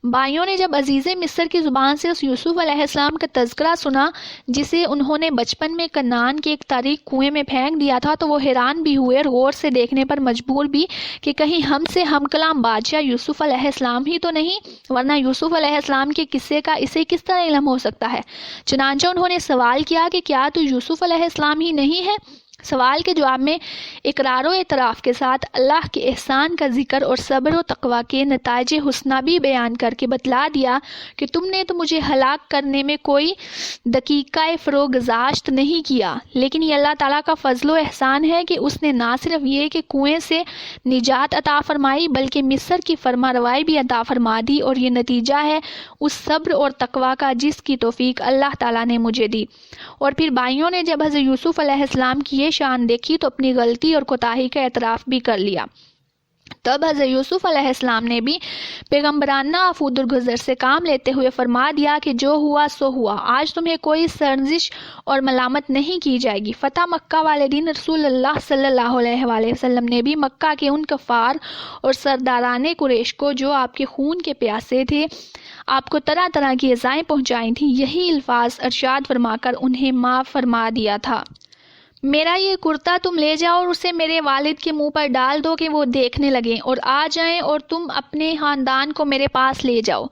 بھائیوں نے جب عزیز مصر کی زبان سے اس یوسف علیہ السلام کا تذکرہ سنا جسے انہوں نے بچپن میں کنعان کے ایک تاریک کنویں میں پھینک دیا تھا تو وہ حیران بھی ہوئے اور غور سے دیکھنے پر مجبور بھی کہ کہیں ہم سے ہم کلام بادشاہ یوسف علیہ السلام ہی تو نہیں، ورنہ یوسف علیہ السلام کے قصے کا اسے کس طرح علم ہو سکتا ہے۔ چنانچہ انہوں نے سوال کیا کہ کیا تو یوسف علیہ السلام ہی نہیں ہے؟ سوال کے جواب میں اقرار و اعتراف کے ساتھ اللہ کے احسان کا ذکر اور صبر و تقوی کے نتائج حسنہ بھی بیان کر کے بتلا دیا کہ تم نے تو مجھے ہلاک کرنے میں کوئی دقیقہ فروگزاشت نہیں کیا، لیکن یہ اللہ تعالیٰ کا فضل و احسان ہے کہ اس نے نہ صرف یہ کہ کنویں سے نجات عطا فرمائی بلکہ مصر کی فرما روائی بھی عطا فرما دی، اور یہ نتیجہ ہے اس صبر اور تقوی کا جس کی توفیق اللہ تعالیٰ نے مجھے دی۔ اور پھر بھائیوں نے جب حضرت یوسف علیہ السلام کی یہ شان دیکھی تو اپنی غلطی اور کوتاہی کا اعتراف بھی کر لیا۔ تب حضرت یوسف علیہ السلام نے بھی پیغمبرانہ عفو درگزر سے کام لیتے ہوئے فرما دیا کہ جو ہوا سو ہوا، آج تمہیں کوئی سرزش اور ملامت نہیں کی جائے گی۔ فتح مکہ والے دن رسول اللہ صلی اللہ علیہ وآلہ وسلم نے بھی مکہ کے ان کفار اور سرداران قریش کو جو آپ کے خون کے پیاسے تھے آپ کو طرح طرح کی ایذائیں پہنچائی تھیں، یہی الفاظ ارشاد فرما کر انہیں معاف فرما دیا تھا۔ میرا یہ کرتا تم لے جاؤ اور اسے میرے والد کے منہ پر ڈال دو کہ وہ دیکھنے لگیں اور آ جائیں، اور تم اپنے خاندان کو میرے پاس لے جاؤ۔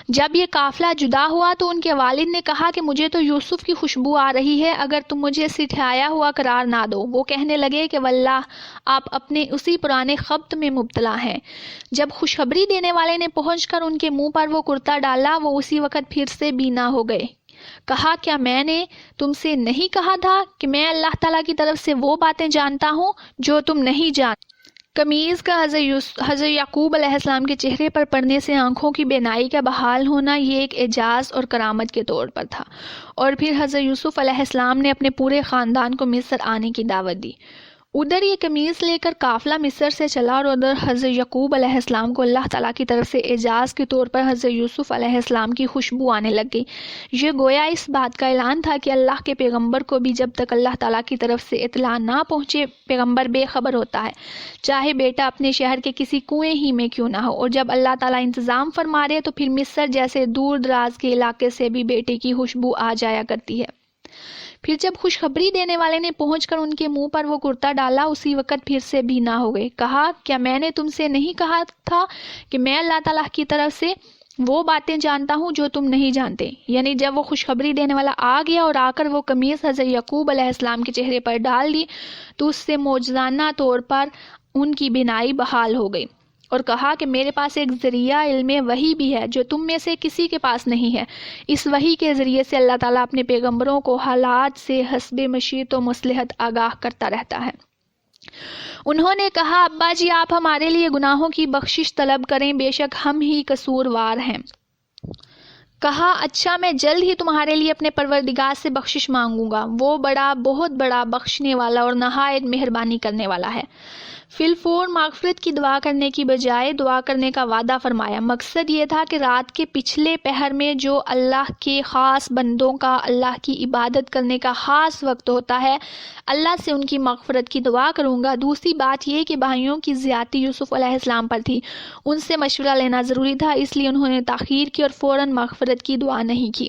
جب یہ قافلہ جدا ہوا تو ان کے والد نے کہا کہ مجھے تو یوسف کی خوشبو آ رہی ہے، اگر تم مجھے سٹھایا ہوا قرار نہ دو۔ وہ کہنے لگے کہ واللہ آپ اپنے اسی پرانے خبط میں مبتلا ہیں۔ جب خوشخبری دینے والے نے پہنچ کر ان کے منہ پر وہ کرتا ڈالا وہ اسی وقت پھر سے بینا ہو گئے۔ کہا کیا میں نے تم سے نہیں کہا تھا کہ میں اللہ تعالیٰ کی طرف سے وہ باتیں جانتا ہوں جو تم نہیں جانتے؟ قمیض کا حضرت یعقوب علیہ السلام کے چہرے پر پڑنے سے آنکھوں کی بینائی کا بحال ہونا یہ ایک اعجاز اور کرامت کے طور پر تھا۔ اور پھر حضرت یوسف علیہ السلام نے اپنے پورے خاندان کو مصر آنے کی دعوت دی۔ ادھر یہ قمیص لے کر قافلہ مصر سے چلا اور ادھر حضرت یعقوب علیہ السلام کو اللہ تعالیٰ کی طرف سے اعزاز کے طور پر حضرت یوسف علیہ السلام کی خوشبو آنے لگ گئی۔ یہ گویا اس بات کا اعلان تھا کہ اللہ کے پیغمبر کو بھی جب تک اللہ تعالیٰ کی طرف سے اطلاع نہ پہنچے پیغمبر بے خبر ہوتا ہے، چاہے بیٹا اپنے شہر کے کسی کنویں ہی میں کیوں نہ ہو، اور جب اللہ تعالیٰ انتظام فرما رہے تو پھر مصر جیسے دور دراز کے علاقے سے بھی بیٹے کی خوشبو آ جایا کرتی ہے۔ پھر جب خوشخبری دینے والے نے پہنچ کر ان کے منہ پر وہ کرتا ڈالا، اسی وقت پھر سے بھی نہ ہو گئے۔ کہا، کیا میں نے تم سے نہیں کہا تھا کہ میں اللہ تعالیٰ کی طرف سے وہ باتیں جانتا ہوں جو تم نہیں جانتے؟ یعنی جب وہ خوشخبری دینے والا آ گیا اور آ کر وہ قمیص حضرت یعقوب علیہ السلام کے چہرے پر ڈال دی تو اس سے معجزانہ طور پر ان کی بینائی بحال ہو گئی، اور کہا کہ میرے پاس ایک ذریعہ علم وحی بھی ہے جو تم میں سے کسی کے پاس نہیں ہے۔ اس وحی کے ذریعے سے اللہ تعالیٰ اپنے پیغمبروں کو حالات سے حسب مشیت و مصلحت آگاہ کرتا رہتا ہے۔ انہوں نے کہا، ابا جی آپ ہمارے لیے گناہوں کی بخشش طلب کریں، بے شک ہم ہی قصوروار ہیں۔ کہا، اچھا میں جلد ہی تمہارے لیے اپنے پروردگار سے بخشش مانگوں گا، وہ بڑا بہت بڑا بخشنے والا اور نہایت مہربانی کرنے والا ہے۔ فی الفور مغفرت کی دعا کرنے کی بجائے دعا کرنے کا وعدہ فرمایا۔ مقصد یہ تھا کہ رات کے پچھلے پہر میں جو اللہ کے خاص بندوں کا اللہ کی عبادت کرنے کا خاص وقت ہوتا ہے، اللہ سے ان کی مغفرت کی دعا کروں گا۔ دوسری بات یہ کہ بھائیوں کی زیادتی یوسف علیہ السلام پر تھی، ان سے مشورہ لینا ضروری تھا، اس لیے انہوں نے تاخیر کی اور فوراً مغفرت کی دعا نہیں کی۔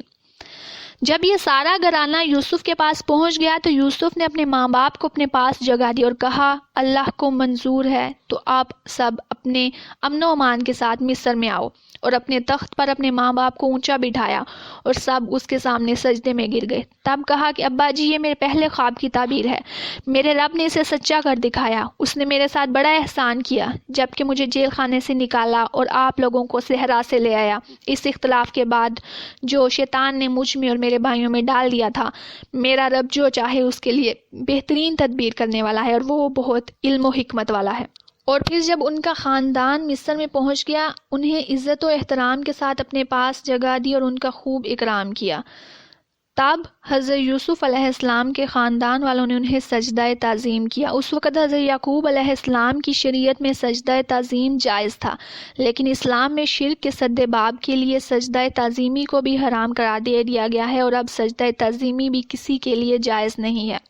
جب یہ سارا گھرانہ یوسف کے پاس پہنچ گیا تو یوسف نے اپنے ماں باپ کو اپنے پاس جگہ دی اور کہا، اللہ کو منظور ہے تو آپ سب اپنے امن و امان کے ساتھ مصر میں آؤ، اور اپنے تخت پر اپنے ماں باپ کو اونچا بٹھایا اور سب اس کے سامنے سجدے میں گر گئے۔ تب کہا کہ ابا جی یہ میرے پہلے خواب کی تعبیر ہے، میرے رب نے اسے سچا کر دکھایا، اس نے میرے ساتھ بڑا احسان کیا جب کہ مجھے جیل خانے سے نکالا اور آپ لوگوں کو صحرا سے لے آیا۔ اس اختلاف کے بعد جو شیطان نے مجھ میں اور میرے بھائیوں میں ڈال دیا تھا، میرا رب جو چاہے اس کے لیے بہترین تدبیر کرنے والا ہے، اور وہ بہت علم و حکمت والا ہے۔ اور پھر جب ان کا خاندان مصر میں پہنچ گیا، انہیں عزت و احترام کے ساتھ اپنے پاس جگہ دی اور ان کا خوب اکرام کیا۔ تب حضرت یوسف علیہ السلام کے خاندان والوں نے انہیں سجدہ تعظیم کیا۔ اس وقت حضرت یعقوب علیہ السلام کی شریعت میں سجدہ تعظیم جائز تھا، لیکن اسلام میں شرک کے سد باب کے لیے سجدہ تعظیمی کو بھی حرام قرار دے دیا گیا ہے، اور اب سجدہ تعظیمی بھی کسی کے لیے جائز نہیں ہے۔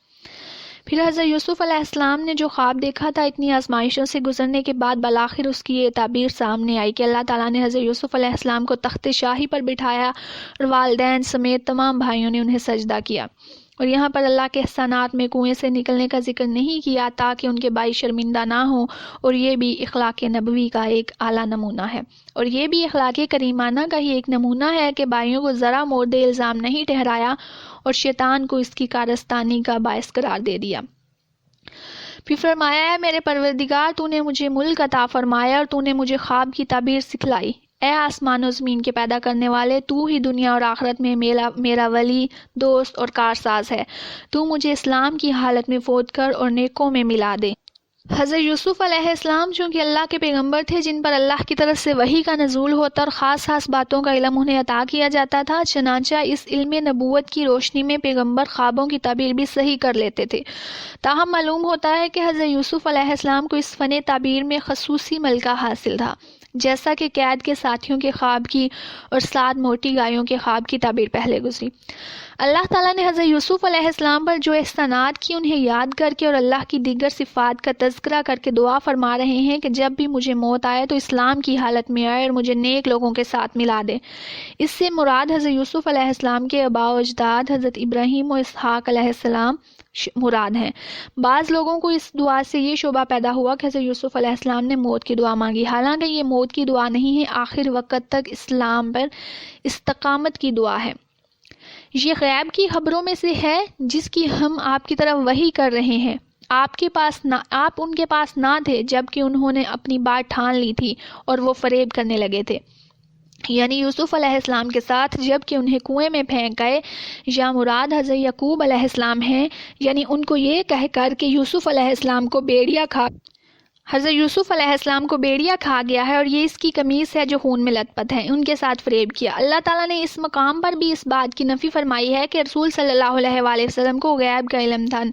پھر حضرت یوسف علیہ السلام نے جو خواب دیکھا تھا، اتنی آزمائشوں سے گزرنے کے بعد بالآخر اس کی یہ تعبیر سامنے آئی کہ اللہ تعالیٰ نے حضرت یوسف علیہ السلام کو تخت شاہی پر بٹھایا اور والدین سمیت تمام بھائیوں نے انہیں سجدہ کیا۔ اور یہاں پر اللہ کے احسانات میں کنویں سے نکلنے کا ذکر نہیں کیا تاکہ ان کے بھائی شرمندہ نہ ہوں، اور یہ بھی اخلاق نبوی کا ایک اعلیٰ نمونہ ہے، اور یہ بھی اخلاق کریمانہ کا ہی ایک نمونہ ہے کہ بھائیوں کو ذرا مورد الزام نہیں ٹھہرایا اور شیطان کو اس کی کارستانی کا باعث قرار دے دیا۔ پھر فرمایا ہے، میرے پروردگار تو نے مجھے ملک عطا فرمایا اور تو نے مجھے خواب کی تعبیر سکھلائی۔ اے آسمان و زمین کے پیدا کرنے والے، تو ہی دنیا اور آخرت میں میرا ولی، دوست اور کارساز ہے۔ تو مجھے اسلام کی حالت میں فوت کر اور نیکوں میں ملا دے۔ حضرت یوسف علیہ السلام چونکہ اللہ کے پیغمبر تھے جن پر اللہ کی طرف سے وحی کا نزول ہوتا اور خاص خاص باتوں کا علم انہیں عطا کیا جاتا تھا، چنانچہ اس علم نبوت کی روشنی میں پیغمبر خوابوں کی تعبیر بھی صحیح کر لیتے تھے۔ تاہم معلوم ہوتا ہے کہ حضرت یوسف علیہ السلام کو اس فن تعبیر میں خصوصی ملکہ حاصل تھا، جیسا کہ قید کے ساتھیوں کے خواب کی اور 7 موٹی گایوں کے خواب کی تعبیر پہلے گزری۔ اللہ تعالیٰ نے حضرت یوسف علیہ السلام پر جو احسانات کی انہیں یاد کر کے اور اللہ کی دیگر صفات کا تذکرہ کر کے دعا فرما رہے ہیں کہ جب بھی مجھے موت آئے تو اسلام کی حالت میں آئے اور مجھے نیک لوگوں کے ساتھ ملا دے۔ اس سے مراد حضرت یوسف علیہ السلام کے آباء و اجداد حضرت ابراہیم و اسحاق علیہ السلام مراد ہیں۔ بعض لوگوں کو اس دعا سے یہ شبہ پیدا ہوا کہ حضرت یوسف علیہ السلام نے موت کی دعا مانگی، حالانکہ یہ موت کی دعا نہیں ہے، آخر وقت تک اسلام پر استقامت کی دعا ہے۔ یہ غیب کی خبروں میں سے ہے جس کی ہم آپ کی طرف وحی کر رہے ہیں۔ آپ ان کے پاس نہ تھے جبکہ انہوں نے اپنی بات ٹھان لی تھی اور وہ فریب کرنے لگے تھے، یعنی یوسف علیہ السلام کے ساتھ جب کہ انہیں کنویں میں پھینک گئے، یا مراد حضرت یعقوب علیہ السلام ہیں، یعنی ان کو یہ کہہ کر کہ یوسف علیہ السلام کو بیڑیا کھا حضرت یوسف علیہ السلام کو بھیڑیا کھا گیا ہے اور یہ اس کی قمیص ہے جو خون میں لت پت ہے، ان کے ساتھ فریب کیا۔ اللہ تعالیٰ نے اس مقام پر بھی اس بات کی نفی فرمائی ہے کہ رسول صلی اللہ علیہ وآلہ وسلم کو غیب کا علم تھا،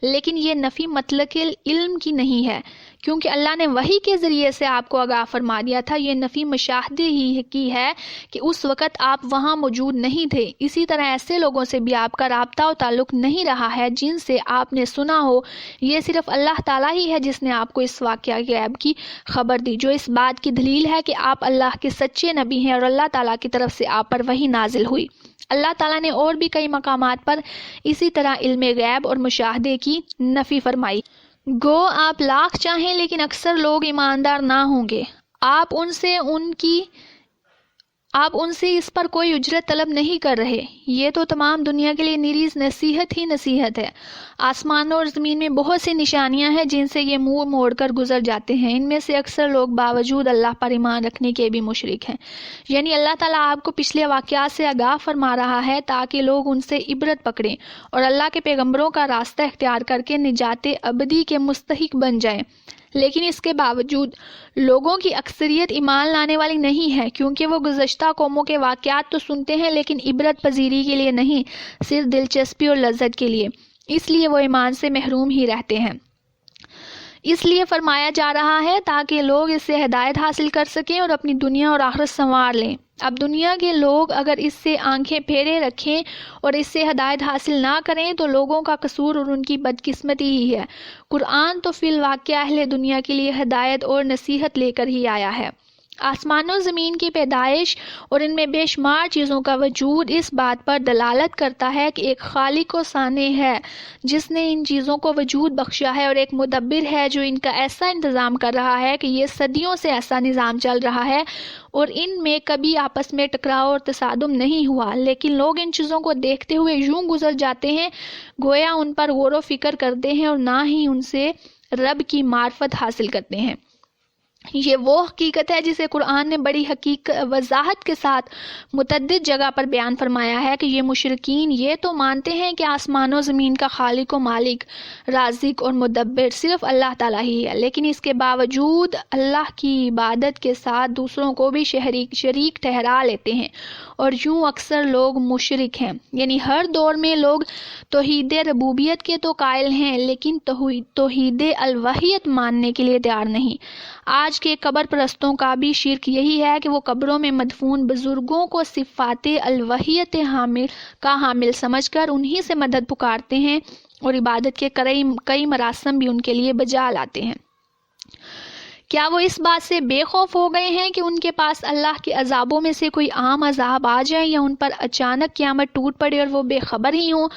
لیکن یہ نفی مطلق علم کی نہیں ہے، کیونکہ اللہ نے وحی کے ذریعے سے آپ کو آگاہ فرما دیا تھا۔ یہ نفی مشاہدے ہی کی ہے کہ اس وقت آپ وہاں موجود نہیں تھے۔ اسی طرح ایسے لوگوں سے بھی آپ کا رابطہ و تعلق نہیں رہا ہے جن سے آپ نے سنا ہو، یہ صرف اللہ تعالیٰ ہی ہے جس نے آپ کو اس واقعہ غیب کی خبر دی، جو اس بات کی دلیل ہے کہ آپ اللہ کے سچے نبی ہیں اور اللہ تعالیٰ کی طرف سے آپ پر وحی نازل ہوئی۔ اللہ تعالیٰ نے اور بھی کئی مقامات پر اسی طرح علم غیب اور مشاہدے کی نفی فرمائی۔ گو آپ لاکھ چاہیں لیکن اکثر لوگ ایماندار نہ ہوں گے۔ آپ ان سے اس پر کوئی اجرت طلب نہیں کر رہے، یہ تو تمام دنیا کے لیے نیز نصیحت ہی نصیحت ہے۔ آسمانوں اور زمین میں بہت سی نشانیاں ہیں جن سے یہ منہ موڑ کر گزر جاتے ہیں، ان میں سے اکثر لوگ باوجود اللہ پر ایمان رکھنے کے بھی مشرک ہیں۔ یعنی اللہ تعالیٰ آپ کو پچھلے واقعات سے آگاہ فرما رہا ہے تاکہ لوگ ان سے عبرت پکڑیں اور اللہ کے پیغمبروں کا راستہ اختیار کر کے نجات ابدی کے مستحق بن جائیں۔ لیکن اس کے باوجود لوگوں کی اکثریت ایمان لانے والی نہیں ہے، کیونکہ وہ گزشتہ قوموں کے واقعات تو سنتے ہیں لیکن عبرت پذیری کے لیے نہیں، صرف دلچسپی اور لذت کے لیے، اس لیے وہ ایمان سے محروم ہی رہتے ہیں۔ اس لیے فرمایا جا رہا ہے تاکہ لوگ اس سے ہدایت حاصل کر سکیں اور اپنی دنیا اور آخرت سنوار لیں۔ اب دنیا کے لوگ اگر اس سے آنکھیں پھیرے رکھیں اور اس سے ہدایت حاصل نہ کریں تو لوگوں کا قصور اور ان کی بدقسمتی ہی ہے۔ قرآن تو فی الواقع اہل دنیا کے لیے ہدایت اور نصیحت لے کر ہی آیا ہے۔ آسمان و زمین کی پیدائش اور ان میں بے شمار چیزوں کا وجود اس بات پر دلالت کرتا ہے کہ ایک خالق و صانع ہے جس نے ان چیزوں کو وجود بخشا ہے، اور ایک مدبر ہے جو ان کا ایسا انتظام کر رہا ہے کہ یہ صدیوں سے ایسا نظام چل رہا ہے اور ان میں کبھی آپس میں ٹکراؤ اور تصادم نہیں ہوا، لیکن لوگ ان چیزوں کو دیکھتے ہوئے یوں گزر جاتے ہیں گویا ان پر غور و فکر کرتے ہیں اور نہ ہی ان سے رب کی معرفت حاصل کرتے ہیں۔ یہ وہ حقیقت ہے جسے قرآن نے بڑی وضاحت کے ساتھ متعدد جگہ پر بیان فرمایا ہے کہ یہ مشرکین یہ تو مانتے ہیں کہ آسمان و زمین کا خالق و مالک، رازق اور مدبر صرف اللہ تعالیٰ ہی ہے، لیکن اس کے باوجود اللہ کی عبادت کے ساتھ دوسروں کو بھی شریک ٹھہرا لیتے ہیں، اور یوں اکثر لوگ مشرک ہیں۔ یعنی ہر دور میں لوگ توحید ربوبیت کے تو قائل ہیں لیکن توحید الوہیت ماننے کے لیے تیار نہیں۔ آج کے قبر پرستوں کا بھی شرک یہی ہے کہ وہ قبروں میں مدفون بزرگوں کو صفات الوہیت کا حامل سمجھ کر انہی سے مدد پکارتے ہیں اور عبادت کے کئی مراسم بھی ان کے لیے بجا لاتے ہیں۔ کیا وہ اس بات سے بے خوف ہو گئے ہیں کہ ان کے پاس اللہ کے عذابوں میں سے کوئی عام عذاب آ جائے یا ان پر اچانک قیامت ٹوٹ پڑے اور وہ بے خبر ہی ہوں؟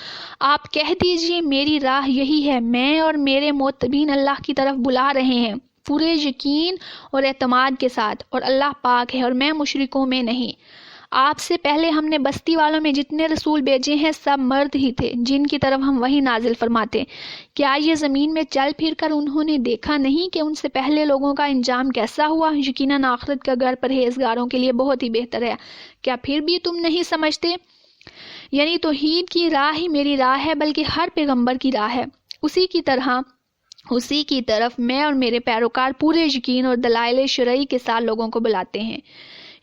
آپ کہہ دیجئے میری راہ یہی ہے، میں اور میرے معتبین اللہ کی طرف بلا رہے ہیں پورے یقین اور اعتماد کے ساتھ، اور اللہ پاک ہے اور میں مشرکوں میں نہیں۔ آپ سے پہلے ہم نے بستی والوں میں جتنے رسول بھیجے ہیں سب مرد ہی تھے جن کی طرف ہم وحی نازل فرماتے۔ کیا یہ زمین میں چل پھر کر انہوں نے دیکھا نہیں کہ ان سے پہلے لوگوں کا انجام کیسا ہوا؟ یقیناً آخرت کا گھر پرہیزگاروں کے لیے بہت ہی بہتر ہے۔ کیا پھر بھی تم نہیں سمجھتے؟ یعنی توحید کی راہ ہی میری راہ ہے، بلکہ ہر پیغمبر کی راہ ہے۔ اسی کی طرف میں اور میرے پیروکار پورے یقین اور دلائل شرعی کے ساتھ لوگوں کو بلاتے ہیں۔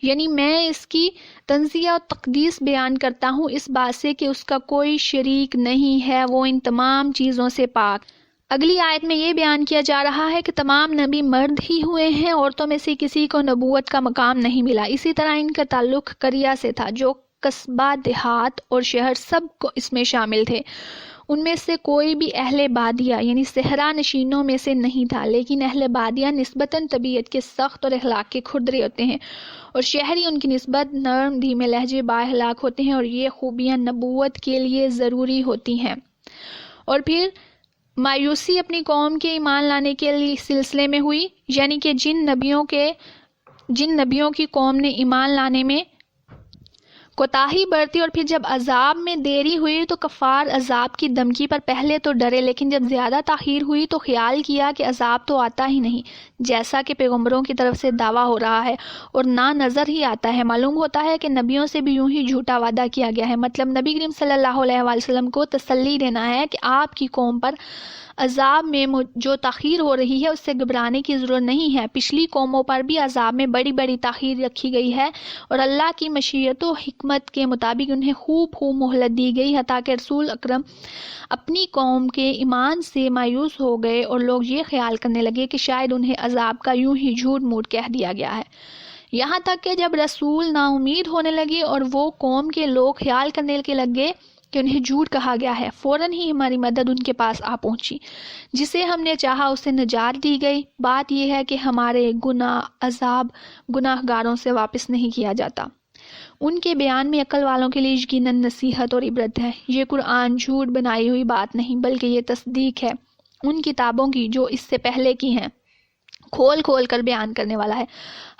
یعنی میں اس کی تنزیہ اور تقدیس بیان کرتا ہوں اس بات سے کہ اس کا کوئی شریک نہیں ہے، وہ ان تمام چیزوں سے پاک۔ اگلی آیت میں یہ بیان کیا جا رہا ہے کہ تمام نبی مرد ہی ہوئے ہیں، عورتوں میں سے کسی کو نبوت کا مقام نہیں ملا۔ اسی طرح ان کا تعلق قریہ سے تھا، جو قصبہ، دیہات اور شہر سب کو اس میں شامل تھے۔ ان میں سے کوئی بھی اہل بادیہ یعنی صحرا نشینوں میں سے نہیں تھا، لیکن اہل بادیہ نسبتاً طبیعت کے سخت اور اخلاق کے کھردرے ہوتے ہیں، اور شہری ان کی نسبت نرم دھیمے لہجے با اخلاق ہوتے ہیں، اور یہ خوبیاں نبوت کے لیے ضروری ہوتی ہیں۔ اور پھر مایوسی اپنی قوم کے ایمان لانے کے سلسلے میں ہوئی، یعنی کہ جن نبیوں کی قوم نے ایمان لانے میں کوتاہی برتی اور پھر جب عذاب میں دیری ہوئی تو کفار عذاب کی دھمکی پر پہلے تو ڈرے، لیکن جب زیادہ تاخیر ہوئی تو خیال کیا کہ عذاب تو آتا ہی نہیں، جیسا کہ پیغمبروں کی طرف سے دعویٰ ہو رہا ہے اور نہ نظر ہی آتا ہے۔ معلوم ہوتا ہے کہ نبیوں سے بھی یوں ہی جھوٹا وعدہ کیا گیا ہے۔ مطلب نبی کریم صلی اللہ علیہ وآلہ وسلم کو تسلی دینا ہے کہ آپ کی قوم پر عذاب میں جو تاخیر ہو رہی ہے اس سے گھبرانے کی ضرورت نہیں ہے۔ پچھلی قوموں پر بھی عذاب میں بڑی بڑی تاخیر رکھی گئی ہے اور اللہ کی مشیت و حکمت کے مطابق انہیں خوب مہلت دی گئی، حتیٰ کہ رسول اکرم اپنی قوم کے ایمان سے مایوس ہو گئے اور لوگ یہ خیال کرنے لگے کہ شاید انہیں عذاب کا یوں ہی جھوٹ موٹ کہہ دیا گیا ہے۔ یہاں تک کہ جب رسول نا امید ہونے لگے اور وہ قوم کے لوگ خیال کرنے کے لگے کہ انہیں جھوٹ کہا گیا ہے، فوراً ہی ہماری مدد ان کے پاس آ پہنچی، جسے ہم نے چاہا اسے نجات دی گئی۔ بات یہ ہے کہ ہمارے عذاب گناہ گاروں سے واپس نہیں کیا جاتا۔ ان کے بیان میں عقل والوں کے لیے یقیناً نصیحت اور عبرت ہے۔ یہ قرآن جھوٹ بنائی ہوئی بات نہیں بلکہ یہ تصدیق ہے ان کتابوں کی جو اس سے پہلے کی ہیں، کھول کھول کر بیان کرنے والا ہے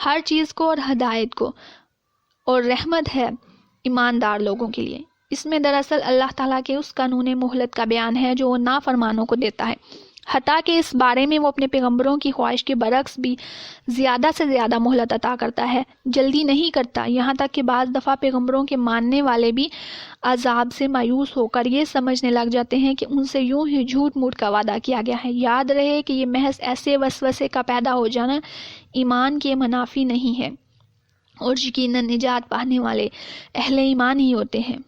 ہر چیز کو اور ہدایت کو، اور رحمت ہے ایماندار لوگوں کے لیے۔ اس میں دراصل اللہ تعالیٰ کے اس قانون مہلت کا بیان ہے جو وہ نافرمانوں کو دیتا ہے، حتیٰ کہ اس بارے میں وہ اپنے پیغمبروں کی خواہش کے برعکس بھی زیادہ سے زیادہ مہلت عطا کرتا ہے، جلدی نہیں کرتا، یہاں تک کہ بعض دفعہ پیغمبروں کے ماننے والے بھی عذاب سے مایوس ہو کر یہ سمجھنے لگ جاتے ہیں کہ ان سے یوں ہی جھوٹ موٹ کا وعدہ کیا گیا ہے۔ یاد رہے کہ یہ محض ایسے وسوسے کا پیدا ہو جانا ایمان کے منافی نہیں ہے، اور یقیناً نجات پانے والے اہل ایمان ہی ہوتے ہیں۔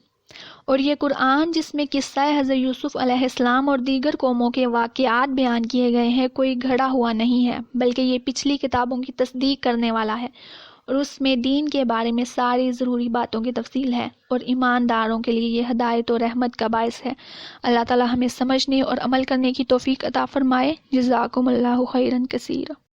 اور یہ قرآن جس میں قصہ حضرت یوسف علیہ السلام اور دیگر قوموں کے واقعات بیان کیے گئے ہیں کوئی گھڑا ہوا نہیں ہے، بلکہ یہ پچھلی کتابوں کی تصدیق کرنے والا ہے، اور اس میں دین کے بارے میں ساری ضروری باتوں کی تفصیل ہے، اور ایمانداروں کے لیے یہ ہدایت و رحمت کا باعث ہے۔ اللہ تعالی ہمیں سمجھنے اور عمل کرنے کی توفیق عطا فرمائے۔ جزاکم اللہ خیرا کثیرا۔